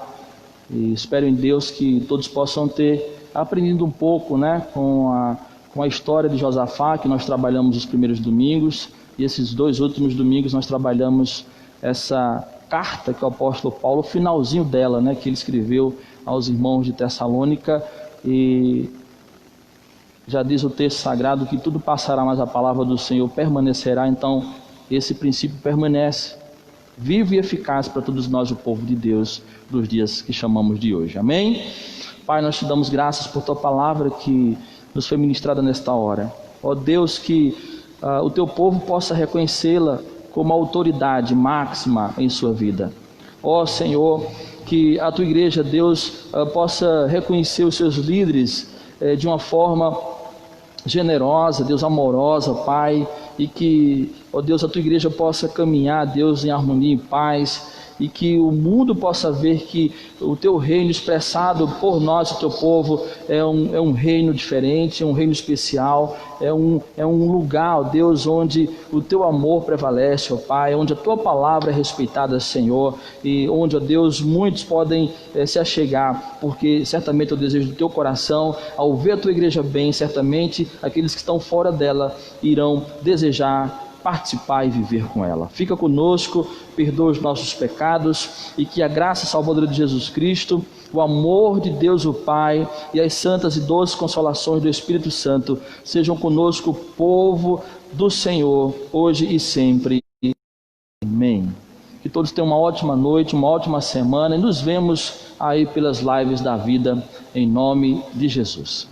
E: e espero em Deus que todos possam ter aprendido um pouco, né, com a história de Josafá, que nós trabalhamos os primeiros domingos, e esses 2 últimos domingos nós trabalhamos essa carta que o apóstolo Paulo, o finalzinho dela, né, que ele escreveu aos irmãos de Tessalônica, e já diz o texto sagrado que tudo passará, mas a palavra do Senhor permanecerá. Então esse princípio permanece, vivo e eficaz para todos nós, o povo de Deus, dos dias que chamamos de hoje. Amém? Pai, nós te damos graças por tua palavra que nos foi ministrada nesta hora. Ó Deus, que o teu povo possa reconhecê-la como autoridade máxima em sua vida. Ó Senhor, que a tua igreja, Deus, possa reconhecer os seus líderes de uma forma generosa, Deus, amorosa, Pai, e que, ó Deus, a tua igreja possa caminhar, Deus, em harmonia e paz, e que o mundo possa ver que o teu reino expressado por nós, o teu povo, é um reino diferente, é um reino especial, é um lugar, ó Deus, onde o teu amor prevalece, ó Pai, onde a tua palavra é respeitada, Senhor, e onde, ó Deus, muitos podem se achegar, porque certamente é o desejo do teu coração, ao ver a tua igreja bem, certamente aqueles que estão fora dela irão desejar participar e viver com ela. Fica conosco, perdoa os nossos pecados, e que a graça salvadora de Jesus Cristo, o amor de Deus o Pai e as santas e doces consolações do Espírito Santo sejam conosco, povo do Senhor, hoje e sempre. Amém. Que todos tenham uma ótima noite, uma ótima semana, e nos vemos aí pelas lives da vida, em nome de Jesus.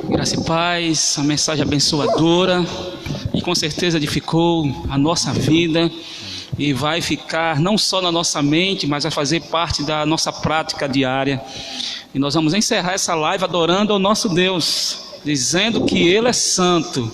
D: Graça e paz, a mensagem abençoadora e com certeza edificou a nossa vida e vai ficar não só na nossa mente, mas vai fazer parte da nossa prática diária. E nós vamos encerrar essa live adorando ao nosso Deus, dizendo que Ele é santo.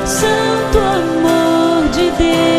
F: Santo amor de Deus.